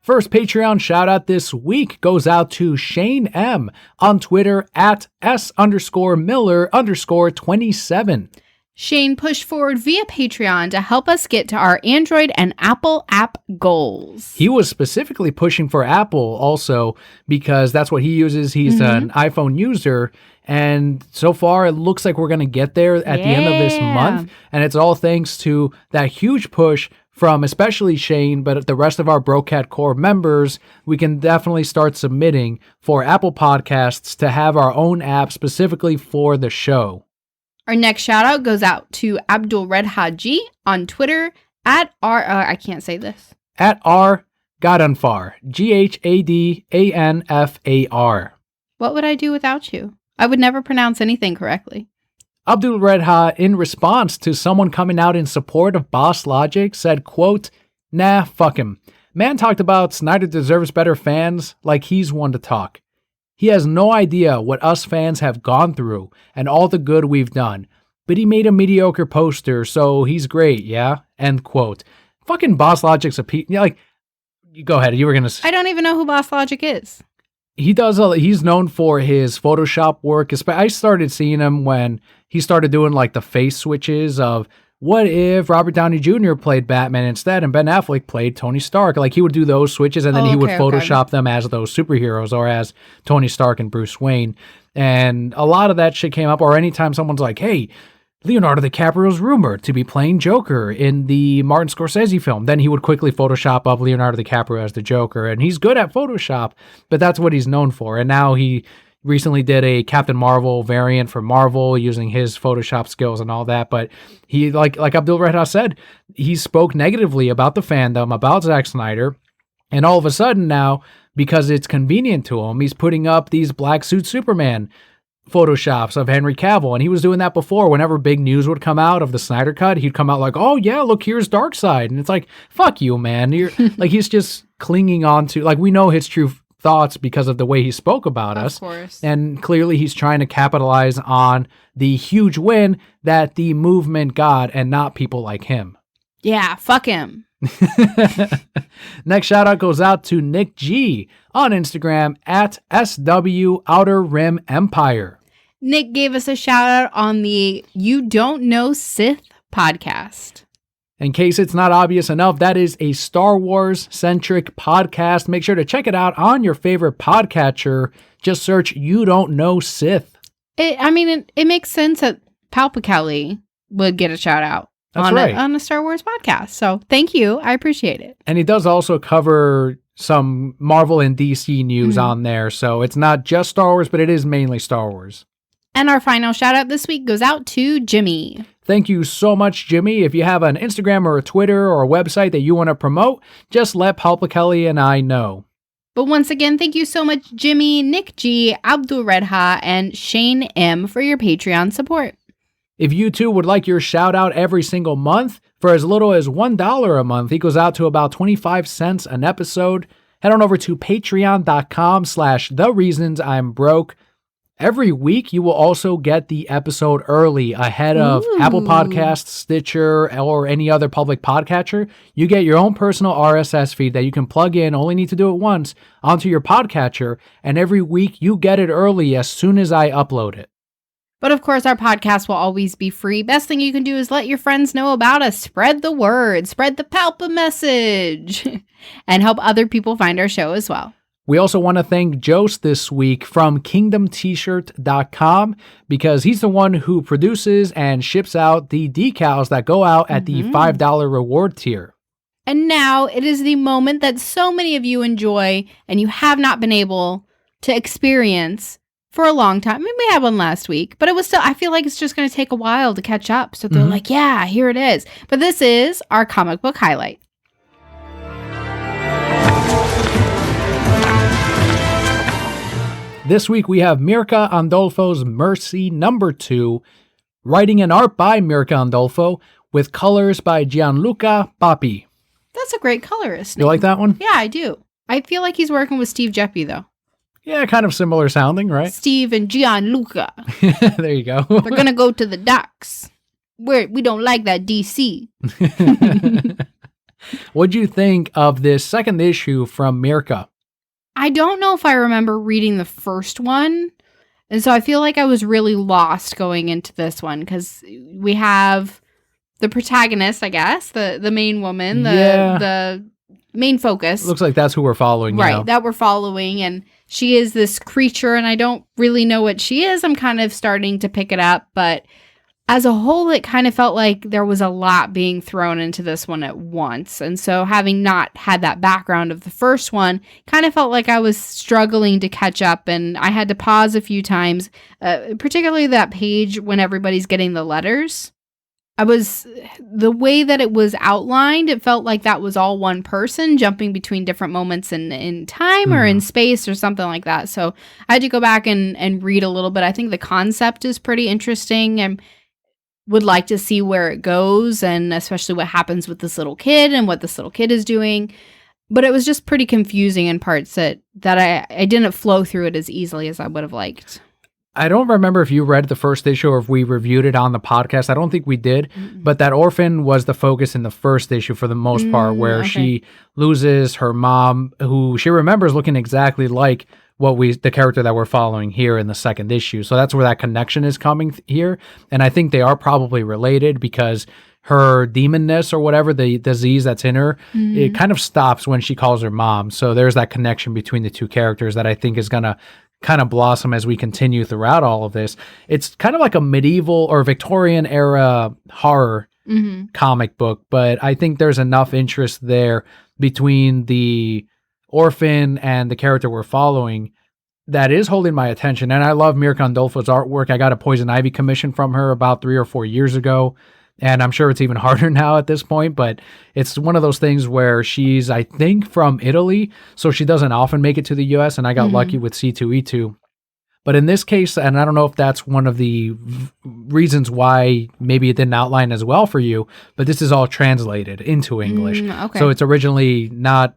First Patreon shout out this week goes out to Shane M on Twitter at S_Miller_27. Shane pushed forward via Patreon to help us get to our Android and Apple app goals. He was specifically pushing for Apple also because that's what he uses. He's an iPhone user. And so far, it looks like we're going to get there at the end of this month. And it's all thanks to that huge push from especially Shane, but the rest of our Brocat Core members. We can definitely start submitting for Apple Podcasts to have our own app specifically for the show. Our next shout out goes out to Abdul Red Haji on Twitter at I can't say this. At R Gadanfar. GHADANFAR. What would I do without you? I would never pronounce anything correctly. Abdul Redha, in response to someone coming out in support of Boss Logic, said, quote, "Nah, fuck him. Man talked about Snyder deserves better fans like he's one to talk. He has no idea what us fans have gone through and all the good we've done. But he made a mediocre poster, so he's great, yeah?" End quote. Fucking Boss Logic's like, go ahead, you were going to... I don't even know who Boss Logic is. He's known for his Photoshop work. I started seeing him when he started doing like the face switches of what if Robert Downey Jr. played Batman instead and Ben Affleck played Tony Stark. Like he would do those switches and then he would Photoshop them as those superheroes or as Tony Stark and Bruce Wayne. And a lot of that shit came up. Or anytime someone's like, hey, Leonardo DiCaprio's rumored to be playing Joker in the Martin Scorsese film. Then he would quickly Photoshop up Leonardo DiCaprio as the Joker. And he's good at Photoshop, but that's what he's known for. And now he recently did a Captain Marvel variant for Marvel using his Photoshop skills and all that. But he, like Abdul Redha said, he spoke negatively about the fandom, about Zack Snyder. And all of a sudden now, because it's convenient to him, he's putting up these black suit Superman Photoshops of Henry Cavill, and he was doing that before. Whenever big news would come out of the Snyder Cut, he'd come out like, "Oh yeah, look, here's Darkseid," and it's like, "Fuck you, man!" You're like, he's just clinging on to, like, we know his true thoughts because of the way he spoke about us, of course, and clearly he's trying to capitalize on the huge win that the movement got, and not people like him. Yeah, fuck him. Next shout out goes out to Nick G on Instagram at SW Outer Rim Empire. Nick gave us a shout out on the You Don't Know Sith podcast. In case it's not obvious enough, that is a Star Wars centric podcast. Make sure to check it out on your favorite podcatcher. Just search You Don't Know Sith. It makes sense that Kelli would get a shout out. That's right. On a Star Wars podcast. So thank you. I appreciate it. And he does also cover some Marvel and DC news on there. So it's not just Star Wars, but it is mainly Star Wars. And our final shout out this week goes out to Jimmy. Thank you so much, Jimmy. If you have an Instagram or a Twitter or a website that you want to promote, just let Kelli and I know. But once again, thank you so much, Jimmy, Nick G, Abdul Redha, and Shane M for your Patreon support. If you too would like your shout out every single month, for as little as $1 a month, equals out to about 25 cents an episode, head on over to patreon.com/thereasonsimBroke. Every week, you will also get the episode early ahead of Apple Podcasts, Stitcher, or any other public podcatcher. You get your own personal RSS feed that you can plug in, only need to do it once, onto your podcatcher, and every week you get it early as soon as I upload it. But of course, our podcast will always be free. Best thing you can do is let your friends know about us. Spread the word, spread the Palpa message, and help other people find our show as well. We also want to thank Jost this week from KingdomT-shirt.com because he's the one who produces and ships out the decals that go out at the $5 reward tier. And now it is the moment that so many of you enjoy and you have not been able to experience for a long time. I mean, we had one last week, but it was still, I feel like it's just going to take a while to catch up. So they're like, yeah, here it is. But this is our comic book highlight. This week we have Mirka Andolfo's Mercy #2, writing and art by Mirka Andolfo, with colors by Gianluca Papi. That's a great colorist name. You like that one? Yeah, I do. I feel like he's working with Steve Geppi, though. Yeah, kind of similar sounding, right? Steve and Gianluca. There you go. They're going to go to the docks. We don't like that DC. What'd you think of this second issue from Mirka? I don't know if I remember reading the first one. And so I feel like I was really lost going into this one because we have the protagonist, I guess, the main woman, the main focus. Looks like that's who we're following. Right, that we're following. And she is this creature, and I don't really know what she is. I'm kind of starting to pick it up, but as a whole, it kind of felt like there was a lot being thrown into this one at once. And so having not had that background of the first one, kind of felt like I was struggling to catch up, and I had to pause a few times, particularly that page when everybody's getting the letters. The way that it was outlined, it felt like that was all one person jumping between different moments in time or in space or something like that. So I had to go back and read a little bit. I think the concept is pretty interesting and would like to see where it goes, and especially what happens with this little kid and what this little kid is doing. But it was just pretty confusing in parts that I didn't flow through it as easily as I would have liked. I don't remember if you read the first issue or if we reviewed it on the podcast. I don't think we did, but that orphan was the focus in the first issue for the most part, where she loses her mom, who she remembers looking exactly like the character that we're following here in the second issue. So that's where that connection is coming here. And I think they are probably related because her demonness or whatever, the disease that's in her, it kind of stops when she calls her mom. So there's that connection between the two characters that I think is going to kind of blossom as we continue throughout all of this. It's kind of like a medieval or Victorian era horror comic book, but I think there's enough interest there between the orphan and the character we're following that is holding my attention. And I love Mirka Andolfo's artwork. I got a Poison Ivy commission from her about 3 or 4 years ago, and I'm sure it's even harder now at this point, but it's one of those things where she's, I think, from Italy, so she doesn't often make it to the US, and I got lucky with C2E2. But in this case, and I don't know if that's one of the reasons why maybe it didn't outline as well for you, but this is all translated into English. So it's originally not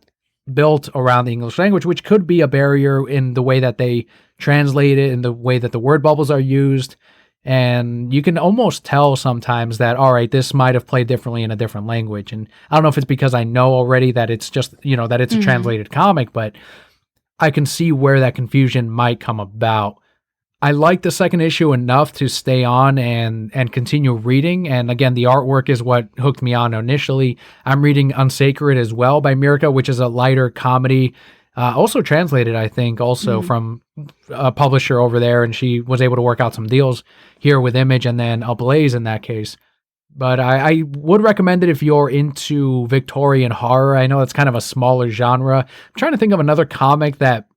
built around the English language, which could be a barrier in the way that they translate it and the way that the word bubbles are used. And you can almost tell sometimes that, all right, this might have played differently in a different language. And I don't know if it's because I know already that it's just, that it's a translated comic, but I can see where that confusion might come about. I like the second issue enough to stay on and continue reading. And again, the artwork is what hooked me on initially. I'm reading Unsacred as well by Mirka, which is a lighter comedy, also translated, I think, also from a publisher over there. And she was able to work out some deals here with Image and then Ablaze in that case. But I would recommend it if you're into Victorian horror. I know it's kind of a smaller genre. I'm trying to think of another comic that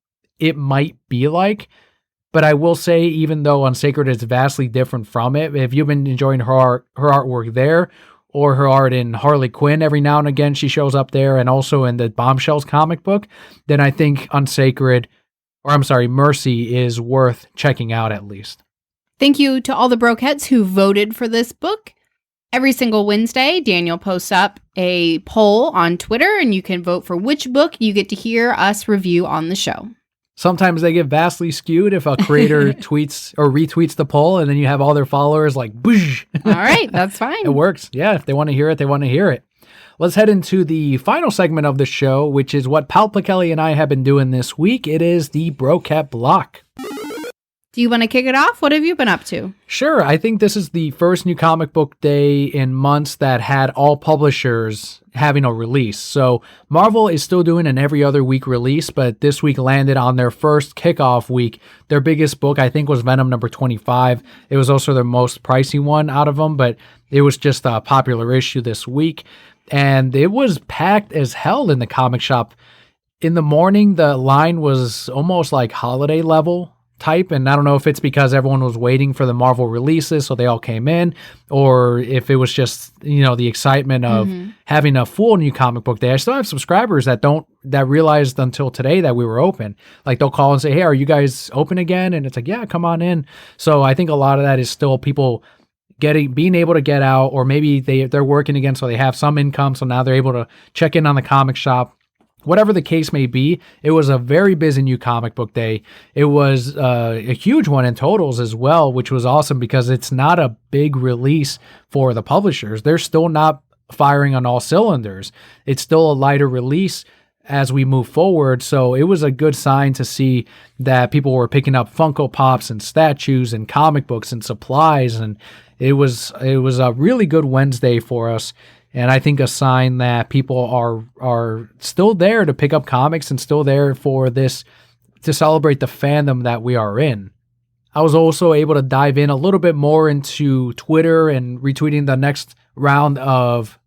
it might be like. But I will say, even though Unsacred is vastly different from it, if you've been enjoying her artwork there, or her art in Harley Quinn, every now and again she shows up there, and also in the Bombshells comic book, then I think Mercy is worth checking out at least. Thank you to all the Brokettes who voted for this book. Every single Wednesday, Daniel posts up a poll on Twitter, and you can vote for which book you get to hear us review on the show. Sometimes they get vastly skewed if a creator tweets or retweets the poll, and then you have all their followers like, boosh. All right, that's fine. It works. Yeah, if they want to hear it, they want to hear it. Let's head into the final segment of the show, which is what Pal Kelli and I have been doing this week. It is the Broket Block. Do you want to kick it off? What have you been up to? Sure. I think this is the first new comic book day in months that had all publishers having a release. So Marvel is still doing an every other week release, but this week landed on their first kickoff week. Their biggest book, I think, was Venom number 25. It was also their most pricey one out of them, but it was just a popular issue this week. And it was packed as hell in the comic shop. In the morning, the line was almost like holiday level type, and I don't know if it's because everyone was waiting for the Marvel releases, so they all came in, or if it was just, the excitement of having a full new comic book day. I still have subscribers that realized until today that we were open. Like, they'll call and say, hey, are you guys open again? And it's like, yeah, come on in. So I think a lot of that is still people being able to get out, or maybe they're working again, so they have some income, so now they're able to check in on the comic shop. Whatever the case may be, it was a very busy new comic book day. It was a huge one in totals as well, which was awesome because it's not a big release for the publishers. They're still not firing on all cylinders. It's still a lighter release. as we move forward. So it was a good sign to see that people were picking up Funko Pops and statues and comic books and supplies. And it was a really good Wednesday for us. And I think a sign that people are still there to pick up comics and still there for this, to celebrate the fandom that we are in. I was also able to dive in a little bit more into Twitter and retweeting the next round of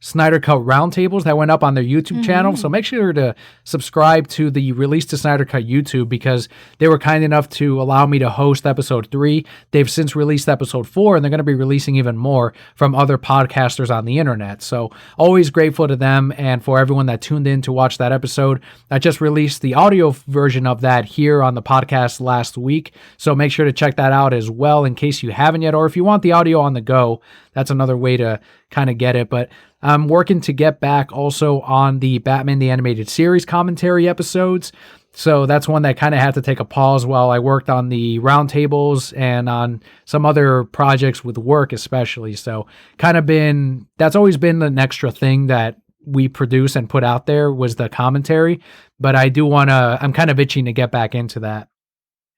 Snyder Cut roundtables that went up on their YouTube channel. So make sure to subscribe to the Release to Snyder Cut YouTube, because they were kind enough to allow me to host episode 3. They've since released episode 4, and they're going to be releasing even more from other podcasters on the internet. So always grateful to them and for everyone that tuned in to watch that episode. I just released the audio version of that here on the podcast last week. So make sure to check that out as well in case you haven't yet, or if you want the audio on the go, that's another way to kind of get it. But I'm working to get back also on the Batman the Animated Series commentary episodes. So that's one that kind of had to take a pause while I worked on the roundtables and on some other projects with work especially. So that's always been an extra thing that we produce and put out there, was the commentary. But I'm kind of itching to get back into that.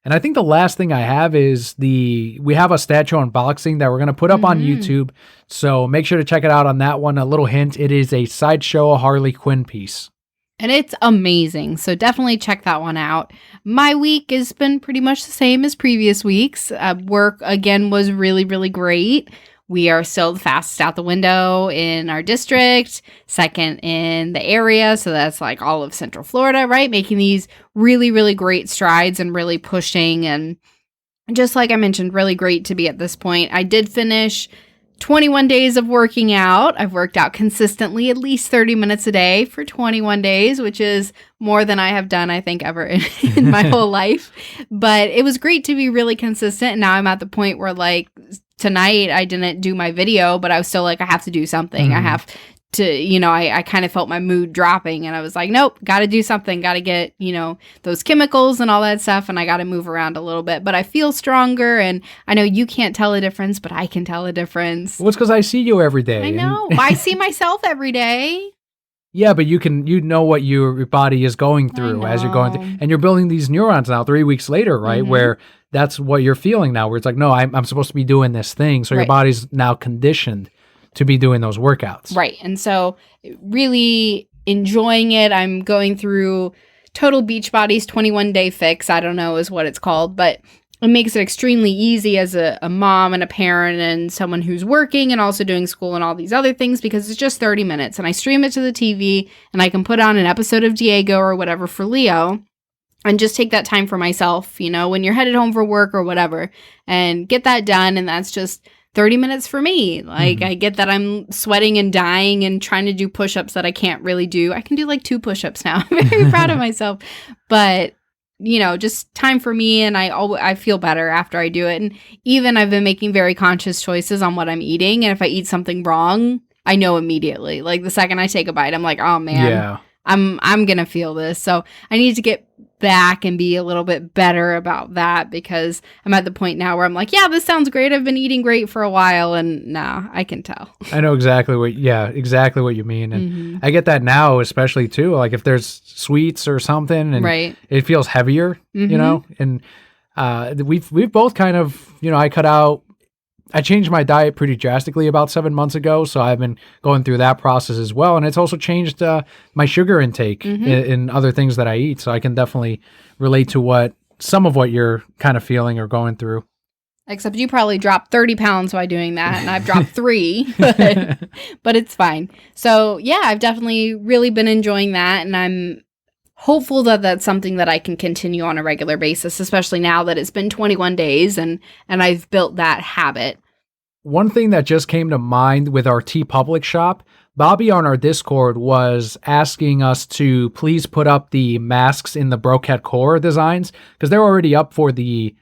And I think the last thing I have is we have a statue unboxing that we're going to put up on YouTube. So make sure to check it out on that one. A little hint, it is a Sideshow Harley Quinn piece. And it's amazing. So definitely check that one out. My week has been pretty much the same as previous weeks. Work, again, was really, really great. We are still the fastest out the window in our district, second in the area. So that's like all of Central Florida, right? Making these really, really great strides and really pushing. And just like I mentioned, really great to be at this point. I did finish 21 days of working out. I've worked out consistently at least 30 minutes a day for 21 days, which is more than I have done, I think, ever in my whole life. But it was great to be really consistent. And now I'm at the point where, like, tonight I didn't do my video, but I was still like, I have to do something. I have to, I kind of felt my mood dropping, and I was like, nope, got to do something, got to get, those chemicals and all that stuff. And I got to move around a little bit, but I feel stronger. And I know you can't tell a difference, but I can tell a difference. Well, it's because I see you every day. I know. I see myself every day. Yeah, but you know what your body is going through as you're going through, and you're building these neurons now 3 weeks later, right? Where that's what you're feeling now, where it's like, no, I'm supposed to be doing this thing. So your body's now conditioned to be doing those workouts. Right. And so really enjoying it. I'm going through Total Beachbody's 21-day fix. I don't know is what it's called, but it makes it extremely easy as a mom and a parent and someone who's working and also doing school and all these other things, because it's just 30 minutes and I stream it to the TV and I can put on an episode of Diego or whatever for Leo and just take that time for myself, when you're headed home for work or whatever, and get that done. And that's just 30 minutes for me. Like, I get that I'm sweating and dying and trying to do push-ups that I can't really do. I can do like 2 push-ups now. I'm very proud of myself. But just time for me, and I feel better after I do it. And even I've been making very conscious choices on what I'm eating, and if I eat something wrong, I know immediately. Like, the second I take a bite, I'm like, oh man, I'm gonna feel this. So I need to get back and be a little bit better about that, because I'm at the point now where I'm like, yeah, this sounds great. I've been eating great for a while, and nah, I can tell. I know exactly what you mean. And I get that now, especially too, like if there's sweets or something and it feels heavier, and we've both kind of, I changed my diet pretty drastically about 7 months ago, so I've been going through that process as well. And it's also changed my sugar intake in other things that I eat. So I can definitely relate to some of what you're kind of feeling or going through. Except you probably dropped 30 pounds by doing that, and I've dropped 3, but it's fine. So yeah, I've definitely really been enjoying that, and I'm hopeful that that's something that I can continue on a regular basis, especially now that it's been 21 days and I've built that habit. One thing that just came to mind with our TeePublic shop, Bobby on our Discord was asking us to please put up the masks in the Brocat Core designs, because they're already up for the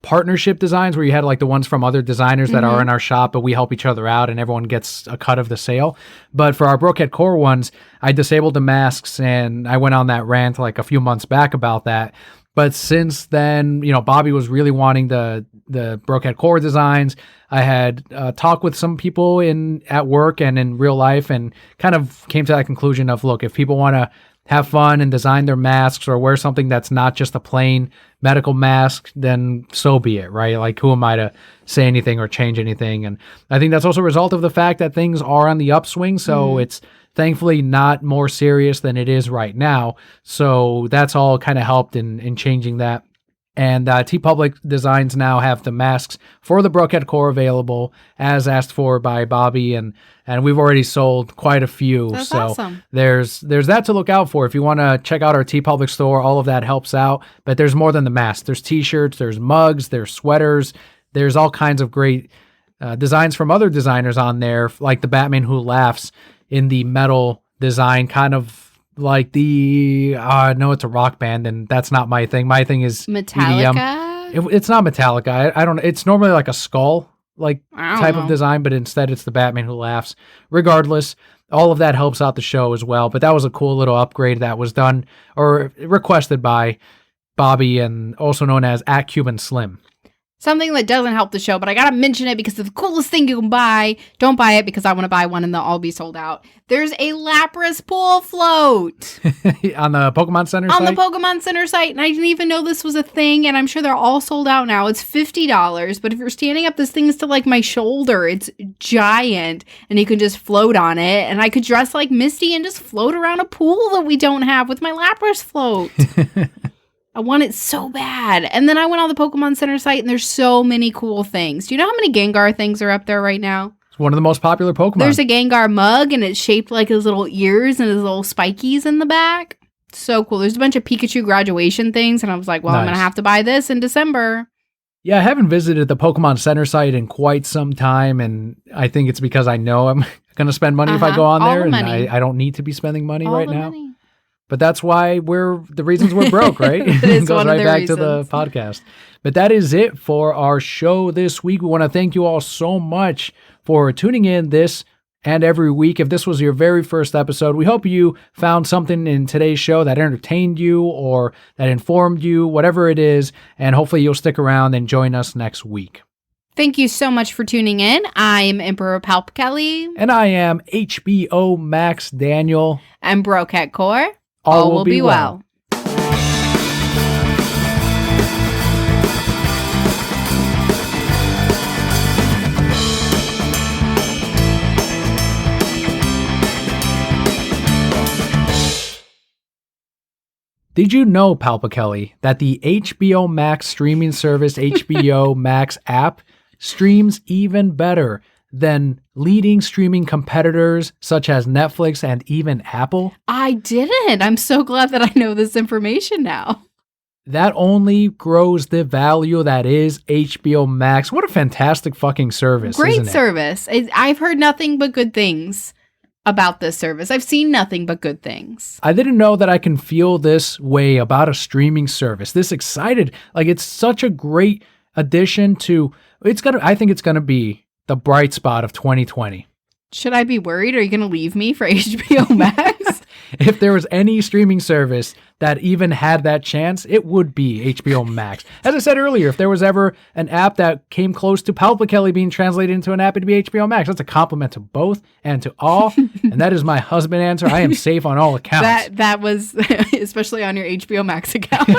partnership designs where you had like the ones from other designers that are in our shop, but we help each other out and everyone gets a cut of the sale. But for our Brocat Core ones, I disabled the masks, and I went on that rant like a few months back about that. But since then, Bobby was really wanting the Brocat Core designs. I had talked with some people at work and in real life, and kind of came to that conclusion of, look, if people want to have fun and design their masks or wear something that's not just a plain medical mask, then so be it, right? Like, who am I to say anything or change anything? And I think that's also a result of the fact that things are on the upswing. So it's thankfully not more serious than it is right now. So that's all kind of helped in changing that. And TeePublic Designs now have the masks for the Brokehead Core available as asked for by Bobby, and we've already sold quite a few. That's so awesome. there's that to look out for. If you want to check out our TeePublic store, all of that helps out. But there's more than the masks. There's t-shirts, there's mugs, there's sweaters, there's all kinds of great designs from other designers on there, like the Batman Who Laughs in the metal design, kind of like the I know it's a rock band, and that's not my thing. My thing is Metallica. EDM. It's not Metallica. I don't. It's normally like a skull like type of design, but instead it's the Batman Who Laughs. Regardless, all of that helps out the show as well. But that was a cool little upgrade that was done or requested by Bobby, and also known as @Cuban Slim. Something that doesn't help the show, but I gotta mention it because it's the coolest thing you can buy. Don't buy it because I want to buy one and they'll all be sold out. There's a Lapras pool float on the Pokemon Center site? On the Pokemon Center site, and I didn't even know this was a thing, and I'm sure they're all sold out now. It's $50, but if you're standing up, this thing's to like my shoulder. It's giant, and you can just float on it, and I could dress like Misty and just float around a pool that we don't have with my Lapras float. I want it so bad. And then I went on the Pokemon Center site, and there's so many cool things. Do you know how many Gengar things are up there right now? It's one of the most popular Pokemon. There's a Gengar mug, and it's shaped like his little ears and his little spikies in the back. So cool. There's a bunch of Pikachu graduation things, and I was like, well, I'm going to have to buy this in December. Yeah, I haven't visited the Pokemon Center site in quite some time, and I think it's because I know I'm going to spend money if I go on there, and I don't need to be spending money right now. Money. But that's why the reasons we're broke, right? It goes right back to the podcast. But that is it for our show this week. We want to thank you all so much for tuning in this and every week. If this was your very first episode, we hope you found something in today's show that entertained you or that informed you, whatever it is. And hopefully you'll stick around and join us next week. Thank you so much for tuning in. I'm Emperor Palp Kelli. And I am HBO Max Daniel. I'm Brokehead Core. All will be well. Did you know, Palpa Kelli, that the HBO Max streaming service HBO Max app streams even better than leading streaming competitors such as Netflix and even Apple? I didn't. I'm so glad that I know this information now. That only grows the value that is HBO Max. What a fantastic fucking service. Great service. I've heard nothing but good things about this service. I've seen nothing but good things. I didn't know that I can feel this way about a streaming service. This excited. Like, it's such a great addition to I think it's gonna be the bright spot of 2020. Should I be worried? Are you going to leave me for HBO Max? If there was any streaming service that even had that chance, it would be HBO Max. As I said earlier, if there was ever an app that came close to Palpa Kelli being translated into an app, it'd be HBO Max. That's a compliment to both and to all. And that is my husband answer. I am safe on all accounts. That was especially on your HBO Max account.